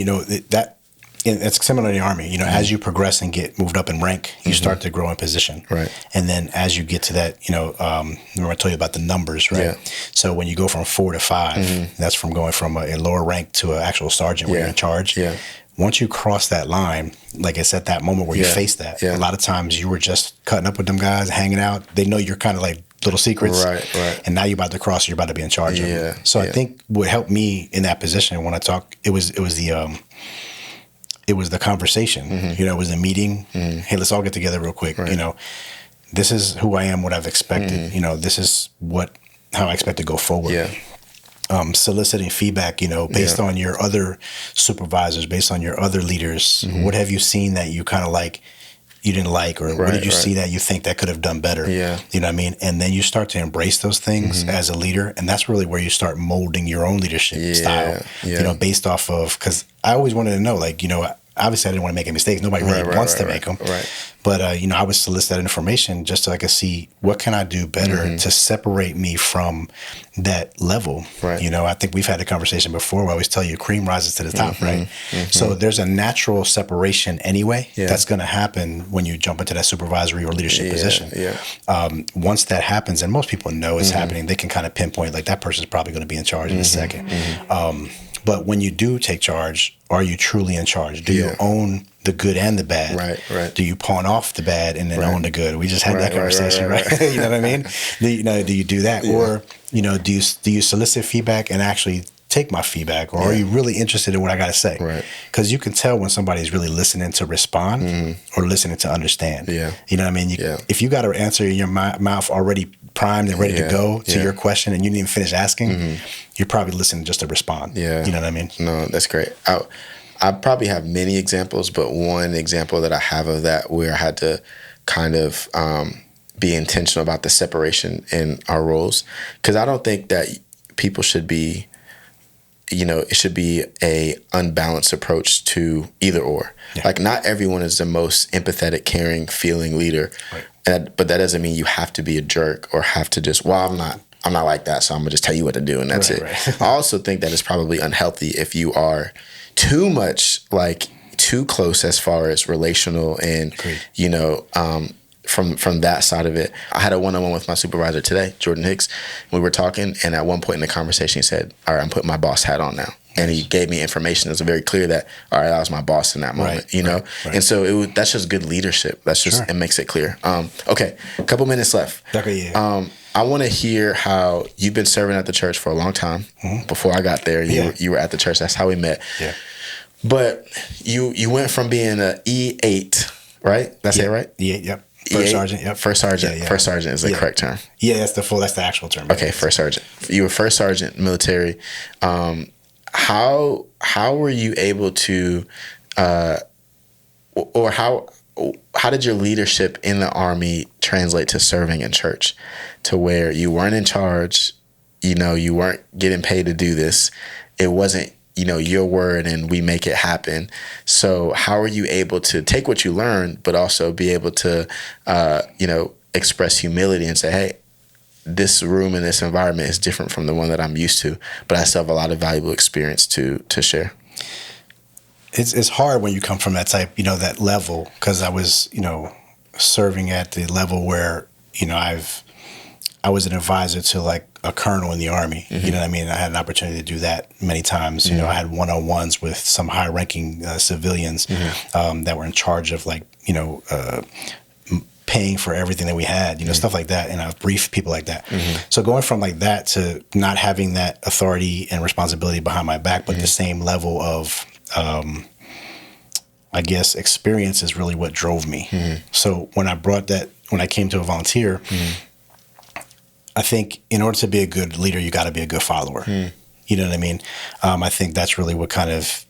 it's similar in the Army. As you progress and get moved up in rank, you start to grow in position. Right. And then as you get to that, remember I told you about the numbers, right? Yeah. So when you go from 4 to 5, that's from going from a lower rank to an actual sergeant where you're in charge. Yeah. Once you cross that line, like it's at that moment where you face that. Yeah. A lot of times you were just cutting up with them guys, hanging out. They know you're kind of like little secrets. Right. And now you're about to cross, you're about to be in charge of them. So I Yeah. think what helped me in that position when I talk, it was the conversation. It was a meeting. Hey, let's all get together real quick. Right. This is who I am, what I've expected. This is how I expect to go forward. Yeah. Soliciting feedback, based on your other supervisors, based on your other leaders. What have you seen that you kind of you didn't like, or what did you see that you think that could have done better? Yeah. You know what I mean? And then you start to embrace those things as a leader, and that's really where you start molding your own leadership style. Yeah. Based off of, because I always wanted to know, obviously I didn't want to make any mistakes. Nobody really wants to make them. Right. But, I would solicit that information just so I could see what can I do better to separate me from that level. Right. I think we've had a conversation before where I always tell you cream rises to the top, right? So there's a natural separation anyway that's going to happen when you jump into that supervisory or leadership position. Yeah. Once that happens, and most people know it's happening, they can kind of pinpoint, like, that person's probably going to be in charge in a second. But when you do take charge, are you truly in charge? Do you own the good and the bad? Right. Do you pawn off the bad and then own the good? We just had that conversation, right? You know what I mean? Do you do that? Yeah. Or, do you solicit feedback and actually take my feedback? Or are you really interested in what I got to say? Right. Because you can tell when somebody's really listening to respond or listening to understand. Yeah. You know what I mean? If you got an answer in your mouth already primed and ready to go to your question and you didn't even finish asking, you're probably listening just to respond. Yeah. You know what I mean? No, that's great. I probably have many examples, but one example that I have of that where I had to kind of be intentional about the separation in our roles, because I don't think that people should be, it should be a unbalanced approach to either or. Yeah. Like, not everyone is the most empathetic, caring, feeling leader, but that doesn't mean you have to be a jerk or have to just, I'm not like that, so I'm gonna just tell you what to do and that's it. Right. I also think that it's probably unhealthy if you are too much, too close as far as relational and, from that side of it. I had a one-on-one with my supervisor today, Jordan Hicks. We were talking, and at one point in the conversation, he said, all right, I'm putting my boss hat on now. And he gave me information. It was very clear that, all right, I was my boss in that moment, Right. And so that's just good leadership. That's just, It makes it clear. Okay, a couple minutes left. Okay, yeah. I want to hear how you've been serving at the church for a long time. Before I got there, you were at the church. That's how we met. Yeah. But you went from being an E8, right? That's it, right? E8, yep. First sergeant, yep. First sergeant. Yeah. First sergeant is the correct term. Yeah, that's the actual term. Okay, first sergeant. You were first sergeant military. How were you able to, or how did your leadership in the Army translate to serving in church, to where you weren't in charge, you weren't getting paid to do this, it wasn't your word and we make it happen. So how are you able to take what you learned, but also be able to, express humility and say, hey, this room and this environment is different from the one that I'm used to, but I still have a lot of valuable experience to share? It's hard when you come from that type, that level, because I was, serving at the level where, I was an advisor to like a colonel in the Army. You know what I mean? I had an opportunity to do that many times. I had one-on-ones with some high-ranking civilians that were in charge of paying for everything that we had, stuff like that. And I've briefed people like that. So going from like that to not having that authority and responsibility behind my back, but the same level of, I guess, experience is really what drove me. So when I came to a volunteer, I think in order to be a good leader, you got to be a good follower. You know what I mean? I think that's really what kind of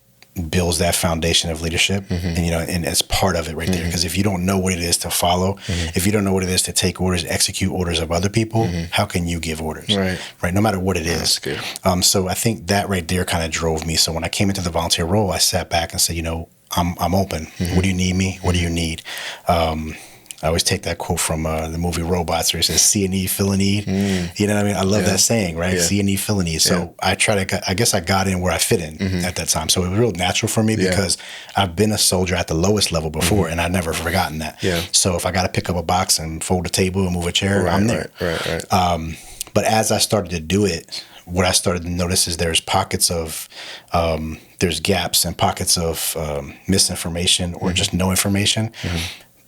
builds that foundation of leadership, and and it's part of it right there. Because if you don't know what it is to follow, if you don't know what it is to take orders, execute orders of other people, how can you give orders? Right. No matter what it is. Good. So I think that right there kind of drove me. So when I came into the volunteer role, I sat back and said, I'm open. What do you need me? What do you need? I always take that quote from the movie Robots, where it says, "See a need, fill a need." You know what I mean? I love that saying, right? See a need, fill a need. So I guess I got in where I fit in at that time. So it was real natural for me because I've been a soldier at the lowest level before, and I've never forgotten that. So if I got to pick up a box and fold a table and move a chair, I'm there. Right. But as I started to do it, what I started to notice is there's pockets of, there's gaps and pockets of misinformation or just no information.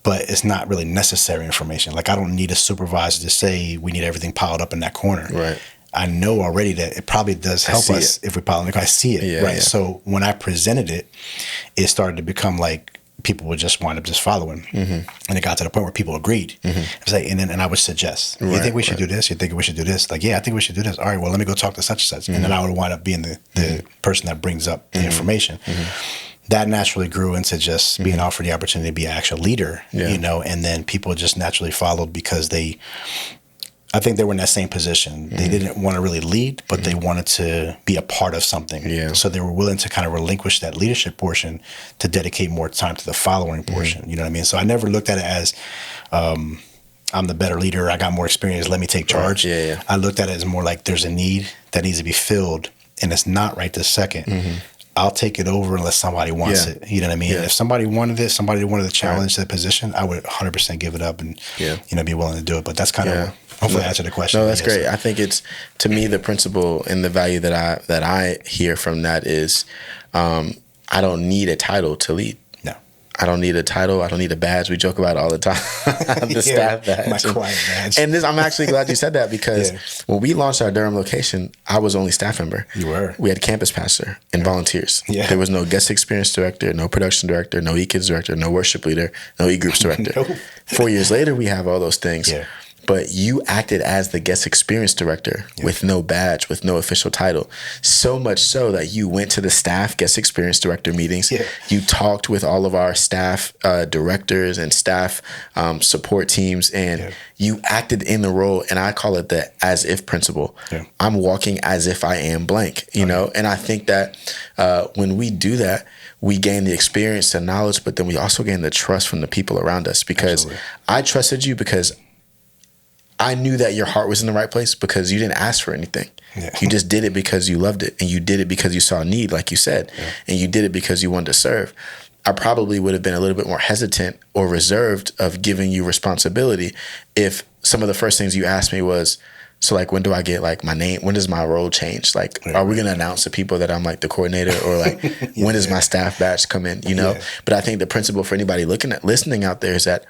But it's not really necessary information. Like, I don't need a supervisor to say we need everything piled up in that corner. Right. I know already that it probably does help us if we pile it. I see it, right? So when I presented it, it started to become like people would just wind up just following, and it got to the point where people agreed. It's like, and I would suggest, you think we should do this? You think we should do this? Like, yeah, I think we should do this. All right, well, let me go talk to such and such, and then I would wind up being the person that brings up the information. That naturally grew into just being offered the opportunity to be an actual leader, and then people just naturally followed because I think they were in that same position. They didn't want to really lead, but they wanted to be a part of something. So they were willing to kind of relinquish that leadership portion to dedicate more time to the following portion. You know what I mean? So I never looked at it as, I'm the better leader, I got more experience, let me take charge. I looked at it as more like there's a need that needs to be filled, and it's not right this second. I'll take it over unless somebody wants it. You know what I mean? If somebody wanted it, somebody wanted to challenge that position, I would 100% give it up and be willing to do it. But that's kind of hopefully answer the question. No, that's great. I think it's, to me, the principle and the value that I hear from that is, I don't need a title to lead. I don't need a title. I don't need a badge. We joke about it all the time. The staff badge. My quiet badge. And I'm actually glad you said that because when we launched our Durham location, I was only staff member. You were. We had campus pastor and volunteers. There was no guest experience director, no production director, no e-kids director, no worship leader, no e-groups director. 4 years later, we have all those things. But you acted as the guest experience director with no badge, with no official title. So much so that you went to the staff guest experience director meetings. You talked with all of our staff directors and staff support teams, and you acted in the role. And I call it the as if principle. I'm walking as if I am blank, you know? And I think that when we do that, we gain the experience and knowledge, but then we also gain the trust from the people around us, because I trusted you because I knew that your heart was in the right place because you didn't ask for anything. You just did it because you loved it, and you did it because you saw a need, like you said, and you did it because you wanted to serve. I probably would have been a little bit more hesitant or reserved of giving you responsibility if some of the first things you asked me was, so like, when do I get like my name? When does my role change? Like, are we going to announce to people that I'm like the coordinator, or like, when does my staff badge come in, you know? But I think the principle for anybody listening out there is that,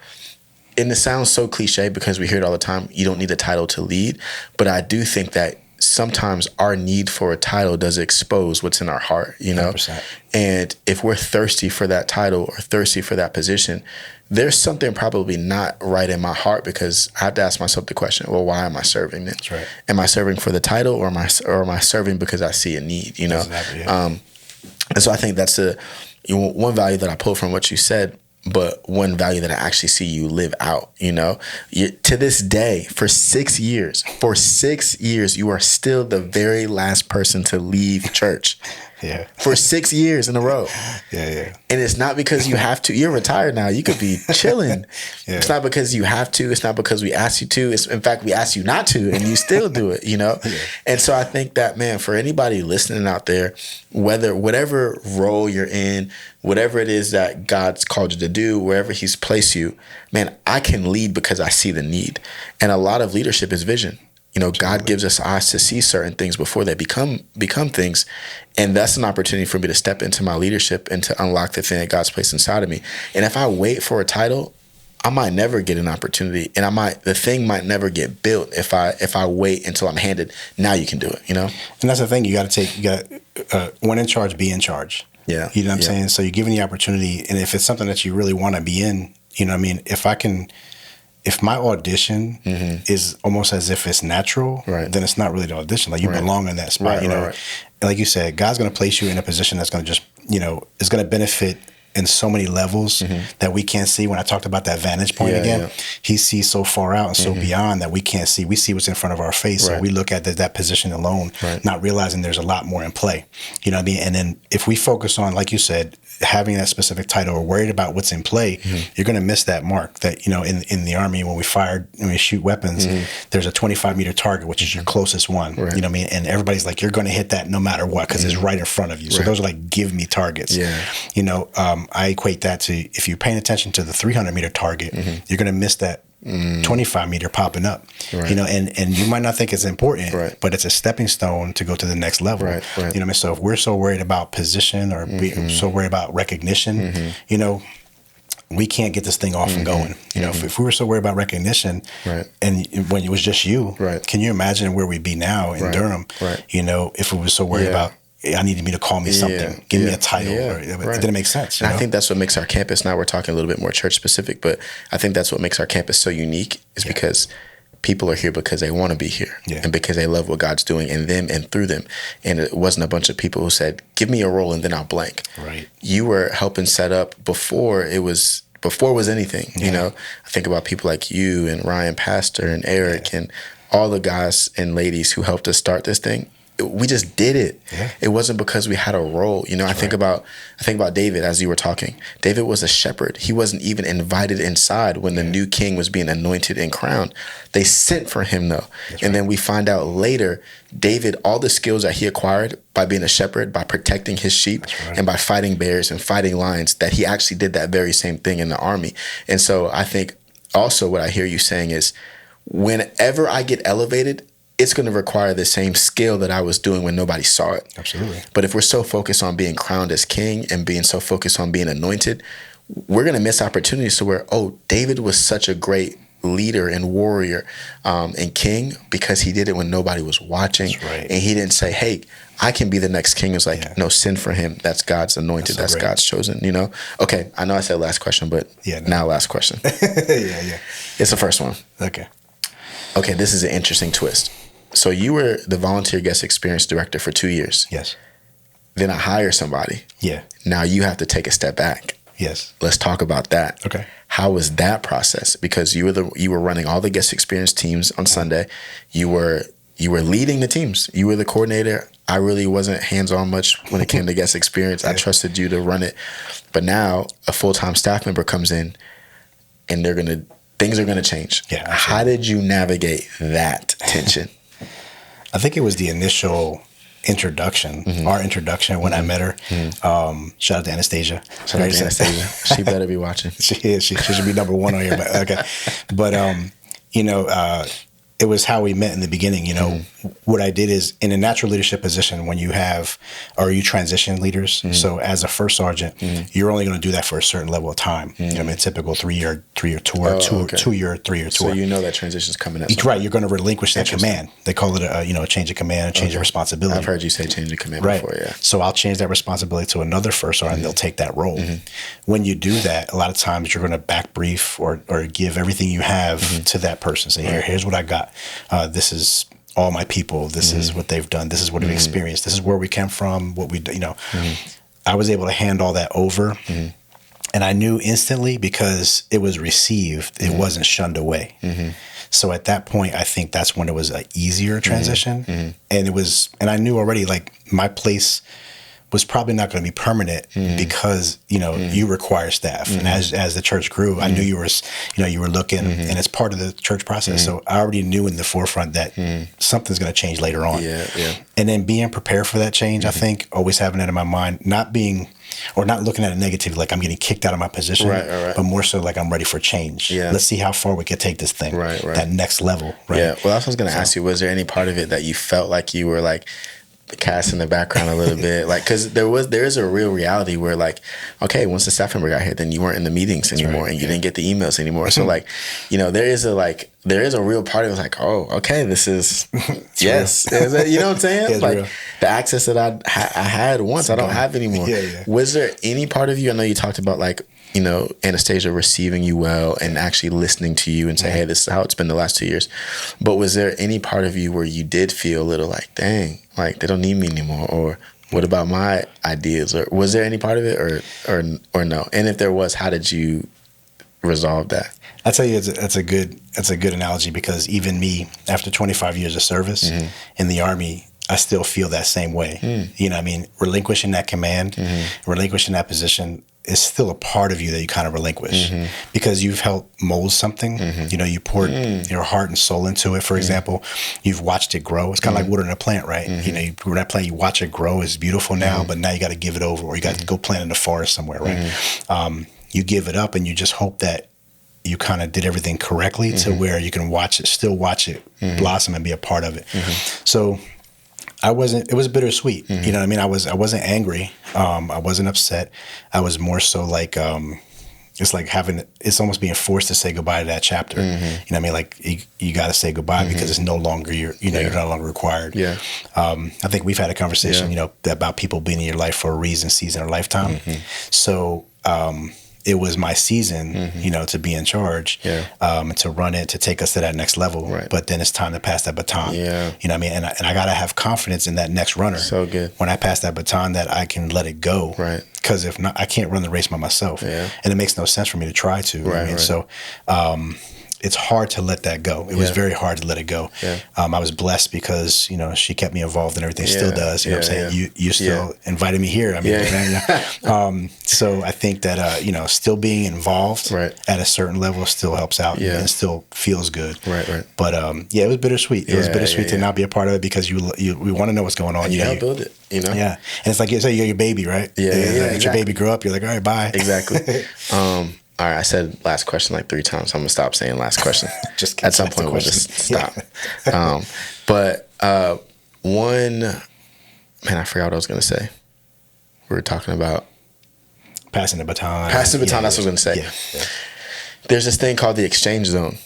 and it sounds so cliche because we hear it all the time, you don't need a title to lead. But I do think that sometimes our need for a title does expose what's in our heart, you know? 100%. And if we're thirsty for that title or thirsty for that position, there's something probably not right in my heart, because I have to ask myself the question, well, why am I serving then? That's right. Am I serving for the title, or am I serving because I see a need, you know? Exactly, and so I think that's one value that I pull from what you said, but one value that I actually see you live out, you know, to this day, for 6 years, you are still the very last person to leave church. For 6 years in a row. And it's not because you have to. You're retired now. You could be chilling. It's not because you have to. It's not because we asked you to. It's, in fact, we asked you not to, and you still do it, you know? And so I think that, man, for anybody listening out there, whatever role you're in, whatever it is that God's called you to do, wherever he's placed you, man, I can lead because I see the need. And a lot of leadership is vision. You know, God gives us eyes to see certain things before they become things. And that's an opportunity for me to step into my leadership and to unlock the thing that God's placed inside of me. And if I wait for a title, I might never get an opportunity, and the thing might never get built if I wait until I'm handed, now you can do it, you know? And that's the thing, when in charge, be in charge. You know what I'm saying? So you're given the opportunity, and if it's something that you really want to be in, you know what I mean? If my audition is almost as if it's natural, then it's not really the audition. Like, you belong in that spot, you know? And like you said, God's going to place you in a position that's going to just is going to benefit in so many levels that we can't see. When I talked about that vantage point again, he sees so far out and so beyond that we can't see. We see what's in front of our face. So we look at that position alone, not realizing there's a lot more in play. You know what I mean? And then if we focus on, like you said, having that specific title or worried about what's in play, you're going to miss that mark that, in the Army, when we shoot weapons, there's a 25-meter target, which is your closest one. You know what I mean? And everybody's like, you're going to hit that no matter what, because it's right in front of you. So those are like, give me targets. I equate that to, if you're paying attention to the 300-meter target, you're going to miss that 25-meter popping up. And you might not think it's important, but it's a stepping stone to go to the next level. You know what I mean? So if we're so worried about position or so worried about recognition, we can't get this thing off and going. If we were so worried about recognition, and when it was just you, can you imagine where we'd be now in Durham? If we were so worried about, I needed me to call me something, give me a title. It didn't make sense. And I think that's what makes our campus, now we're talking a little bit more church specific, but I think that's what makes our campus so unique, is because people are here because they want to be here and because they love what God's doing in them and through them. And it wasn't a bunch of people who said, give me a role and then I'll blank. You were helping set up before it was anything. I think about people like you and Ryan Pastor and Eric and all the guys and ladies who helped us start this thing. We just did it. It wasn't because we had a role. I think about David as you were talking. David was a shepherd. He wasn't even invited inside when the new king was being anointed and crowned. They sent for him though. And then we find out later, David, all the skills that he acquired by being a shepherd, by protecting his sheep and by fighting bears and fighting lions, that he actually did that very same thing in the army. And so I think also what I hear you saying is, whenever I get elevated, it's going to require the same skill that I was doing when nobody saw it. Absolutely. But if we're so focused on being crowned as king and being so focused on being anointed, we're going to miss opportunities to where, David was such a great leader and warrior and king because he did it when nobody was watching. And he didn't say, hey, I can be the next king. It was like, no, send for him. That's God's anointed. That's God's chosen, Okay, I know I said last question, but now last question. It's the first one. Okay, this is an interesting twist. So you were the volunteer guest experience director for 2 years. Yes. Then I hire somebody. Now you have to take a step back. Yes. Let's talk about that. Okay. How was that process? Because you were running all the guest experience teams on Sunday. You were leading the teams. You were the coordinator. I really wasn't hands-on much when it came to guest experience. I trusted you to run it. But now a full-time staff member comes in and things are gonna change. How did you navigate that tension? I think it was the initial introduction, our introduction when I met her. Shout out to Anastasia. Shout out to Anastasia. She better be watching. She is. She should be number one on here. But it was how we met in the beginning. What I did is, in a natural leadership position, when you transition leaders. So as a first sergeant, you're only going to do that for a certain level of time. Typical 3-year tour, 2-year, 3-year tour. So that transition's coming up. Right, you're going to relinquish that command. They call it a change of command, a change of responsibility. I've heard you say change of command before, So I'll change that responsibility to another first sergeant, and they'll take that role. When you do that, a lot of times you're going to back brief or give everything you have to that person. Say, here's what I got. This is all my people. This is what they've done. This is what we've experienced. This is where we came from, what we, I was able to hand all that over. And I knew instantly, because it was received, it wasn't shunned away. So at that point, I think that's when it was an easier transition. And I knew already, like, my place was probably not going to be permanent because, you require staff. And as the church grew, I knew you were looking, and it's part of the church process. So I already knew in the forefront that something's going to change later on. And then being prepared for that change, I think, always having that in my mind, not looking at it negatively, like I'm getting kicked out of my position, but more so like I'm ready for change. Let's see how far we can take this thing, that next level. Well, that's what I was going to ask you. Was there any part of it that you felt like you were like the cast in the background a little bit, like, because there is a real reality where, like, okay, once the staff member got here, then you weren't in the meetings anymore, and you didn't get the emails anymore. So, like, there is a real part of it, like, oh, okay, this is yes, you know what I'm saying? Like, real. The access that I had once, I don't have anymore. Was there any part of you? I know you talked about, like, Anastasia receiving you well and actually listening to you and say, hey, this is how it's been the last 2 years. But was there any part of you where you did feel a little like, dang, like they don't need me anymore? Or What about my ideas? Or was there any part of it or no? And if there was, how did you resolve that? I tell you, that's a good analogy, because even me, after 25 years of service in the Army, I still feel that same way. You know what I mean? Relinquishing that command, relinquishing that position is still a part of you that you kind of relinquish, because you've helped mold something. You know, you poured your heart and soul into it, for example. You've watched it grow. It's kind of like watering a plant, right? You know, you water that plant, you watch it grow. It's beautiful now, but now you got to give it over, or you got to go plant in the forest somewhere, right? You give it up, and you just hope that you kind of did everything correctly to where you can still watch it blossom and be a part of it. So it was bittersweet. You know what I mean? I wasn't angry. I wasn't upset. I was more so like, it's almost being forced to say goodbye to that chapter. You know what I mean? Like you got to say goodbye because it's no longer, you're no longer required. I think we've had a conversation, you know, about people being in your life for a reason, season, or lifetime. So, it was my season, you know, to be in charge, and to run it, to take us to that next level. Right. But then it's time to pass that baton. You know what I mean? And I got to have confidence in that next runner. So good. When I pass that baton, that I can let it go. Right. Because if not, I can't run the race by myself. And it makes no sense for me to try to. Right. I mean? So it's hard to let that go. It was very hard to let it go. I was blessed because, you know, she kept me involved in everything. Still does. You know what I'm saying? You still invited me here. I mean, so I think that, you know, still being involved at a certain level still helps out and still feels good. Right. But it was bittersweet. It was bittersweet to not be a part of it, because we want to know what's going on. You help build it, you know? Yeah. And it's like you say, you're your baby, right? Exactly. Your baby grew up. You're like, all right, bye. Exactly. All right, I said last question like 3 times, so I'm gonna stop saying last question. Just at some point, we'll just stop. But I forgot what I was gonna say. We were talking about passing the baton. Passing the baton. That's what I was gonna say. There's this thing called the exchange zone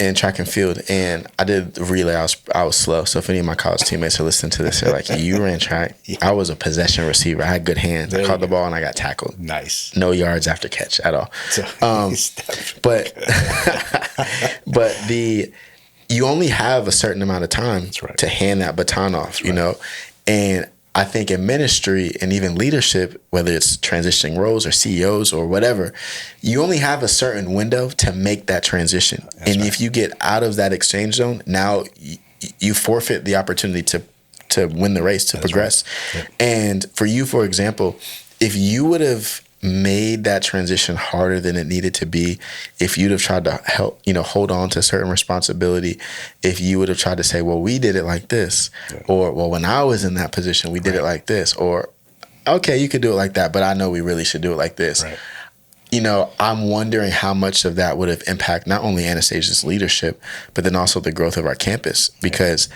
in track and field, and I did the relay. I was slow, so if any of my college teammates are listening to this, they're like, "You ran track." I was a possession receiver. I had good hands. I caught the ball and I got tackled. Nice. No yards after catch at all. But you only have a certain amount of time to hand that baton off. You know, and I think in ministry and even leadership, whether it's transitioning roles or CEOs or whatever, you only have a certain window to make that transition. If you get out of that exchange zone, now you forfeit the opportunity to win the race, to progress. And for you, for example, if you would have made that transition harder than it needed to be, if you'd have tried to hold on to certain responsibility, if you would have tried to say, well, we did it like this, or, well, when I was in that position, we did it like this, or, okay, you could do it like that, but I know we really should do it like this. You know, I'm wondering how much of that would have impacted not only Anastasia's leadership, but then also the growth of our campus, because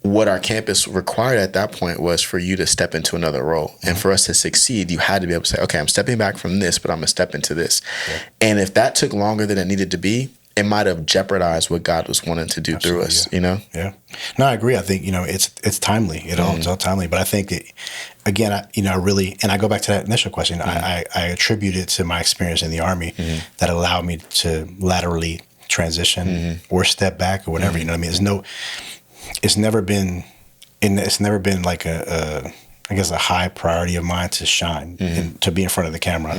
what our campus required at that point was for you to step into another role. And for us to succeed, you had to be able to say, okay, I'm stepping back from this, but I'm going to step into this. And if that took longer than it needed to be, it might have jeopardized what God was wanting to do through us, you know? No, I agree. I think, you know, it's timely. It's all timely. But I think that, again, I really, and I go back to that initial question, I attribute it to my experience in the Army that allowed me to laterally transition or step back or whatever, you know what I mean? It's never been like I guess a high priority of mine to shine and to be in front of the camera.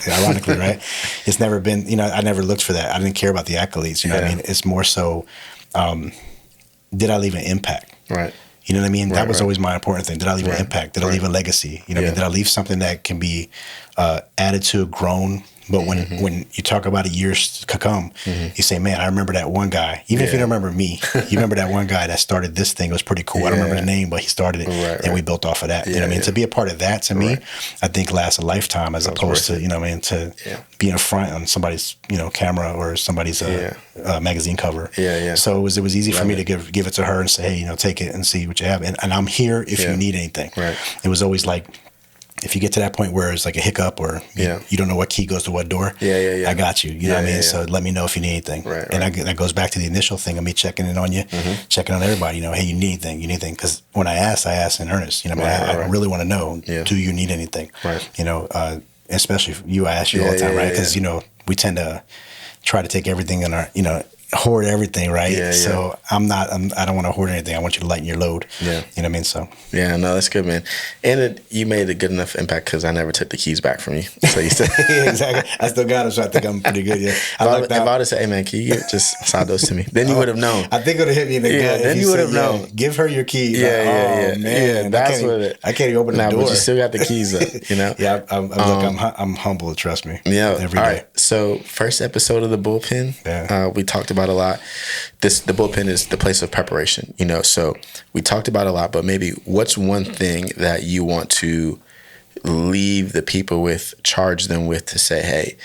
Ironically, right? It's never been, you know, I never looked for that. I didn't care about the accolades, you know what I mean? It's more so, did I leave an impact? Right. You know what I mean? That was always my important thing. Did I leave an impact? Did I leave a legacy? You know what I mean? Did I leave something that can be added to, grown? But when you talk about a years to come, you say, man, I remember that one guy. Even if you don't remember me, you remember that one guy that started this thing. It was pretty cool. I don't remember the name, but he started it, and we built off of that. You know what I mean? To be a part of that, to me, I think lasts a lifetime, as opposed to, you know what I mean, to be in front on somebody's, you know, camera or somebody's magazine cover. So it was easy for me to give it to her and say, hey, you know, take it and see what you have. And I'm here if you need anything. It was always like, if you get to that point where it's like a hiccup or you don't know what key goes to what door, I got you. You know what I mean? So let me know if you need anything. And that goes back to the initial thing of me checking in on you, checking on everybody. You know, hey, you need anything? Because when I asked in earnest. You know, I really want to know, do you need anything? You know, especially if I ask you all the time, right? Because, you know, we tend to try to take everything in our, you know, hoard everything, right? Yeah, so I don't want to hoard anything. I want you to lighten your load. Yeah. You know what I mean? So yeah, no, that's good, man. And you made a good enough impact because I never took the keys back from you. So you said yeah, exactly. I still got them, so I think I'm pretty good. Yeah. if I would have said, "Hey, man, can you just slide those to me?" Then you would have known. I think it would have hit me in the gut. Then you would have known. Give her your keys. Yeah, Man, that's what it. I can't even open the door. But you still got the keys up. You know. Yeah, I'm humble. Trust me. Yeah. Every all day. right. So first episode of the Bullpen. Yeah. We talked about a lot. The Bullpen is the place of preparation. You know. So we talked about a lot, but maybe what's one thing that you want to leave the people with, charge them with, to say, hey,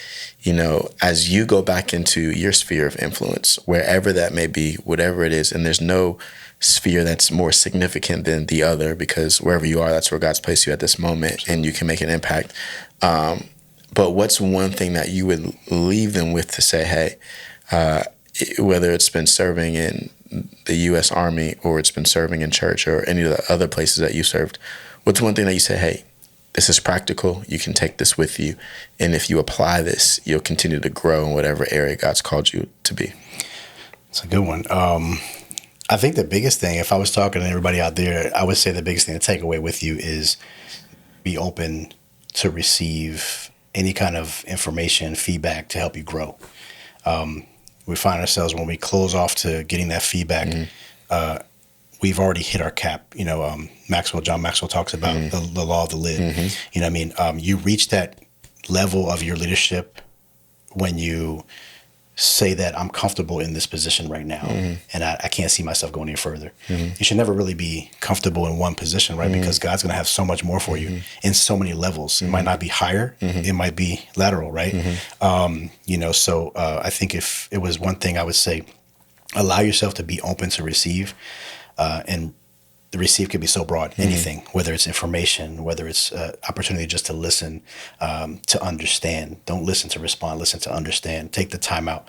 you know, as you go back into your sphere of influence, wherever that may be, whatever it is, and there's no sphere that's more significant than the other, because wherever you are, that's where God's placed you at this moment, and you can make an impact. But what's one thing that you would leave them with to say, hey, whether it's been serving in the U.S. Army or it's been serving in church or any of the other places that you served, what's one thing that you say, hey, this is practical, you can take this with you, and if you apply this, you'll continue to grow in whatever area God's called you to be? It's a good one. I think the biggest thing, if I was talking to everybody out there, I would say the biggest thing to take away with you is be open to receive any kind of information, feedback to help you grow. We find ourselves when we close off to getting that feedback, we've already hit our cap. You know, John Maxwell talks about the law of the lid. You know what I mean? You reach that level of your leadership when you say that I'm comfortable in this position right now, and I can't see myself going any further. You should never really be comfortable in one position, right? Because God's going to have so much more for you in so many levels. It might not be higher, it might be lateral, right? You know, so I think if it was one thing, I would say, allow yourself to be open to receive, and the receive could be so broad, anything, whether it's information, whether it's opportunity just to listen, to understand. Don't listen to respond, listen to understand. Take the time out.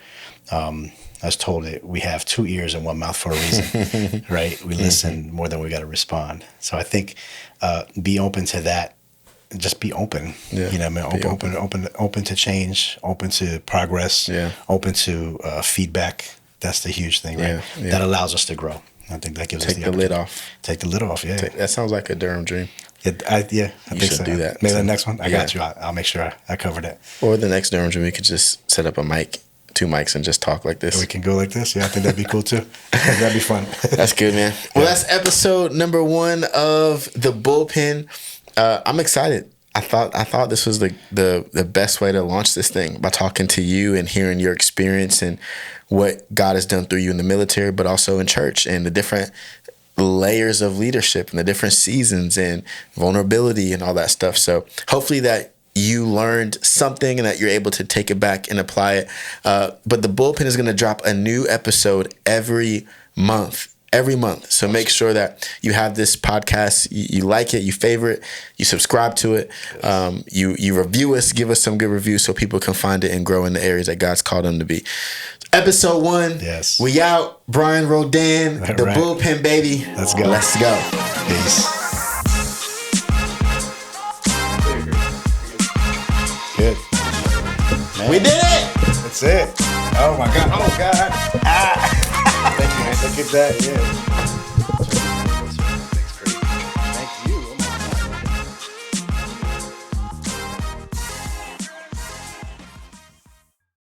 I was told that we have 2 ears and 1 mouth for a reason, right? We listen more than we got to respond. So I think be open to that. Just be open. Yeah, you know, I mean, open to change, open to progress, open to feedback. That's the huge thing, right? Yeah. That allows us to grow. I think that gives us the lid off. Take the lid off, yeah. That sounds like a Durham dream. I think should so. do that. Maybe the next one. I got you. I'll make sure I cover that. Or the next Durham dream, we could just set up a mic, 2 mics, and just talk like this. We can go like this. Yeah, I think that'd be cool too. That'd be fun. That's good, man. Well, that's episode number 1 of the Bullpen. I'm excited. I thought this was the best way to launch this thing, by talking to you and hearing your experience and what God has done through you in the military, but also in church, and the different layers of leadership and the different seasons and vulnerability and all that stuff. So hopefully that you learned something and that you're able to take it back and apply it. But the Bullpen is going to drop a new episode every month. So make sure that you have this podcast, you like it, you favorite, you subscribe to it, you review us, give us some good reviews so people can find it and grow in the areas that God's called them to be. Episode 1, yes. We out. Brian Roldan, the right. Bullpen, baby. Let's go. Peace. Good. Man. We did it. That's it. Oh my God. Thank you, man. Look at that. Yeah.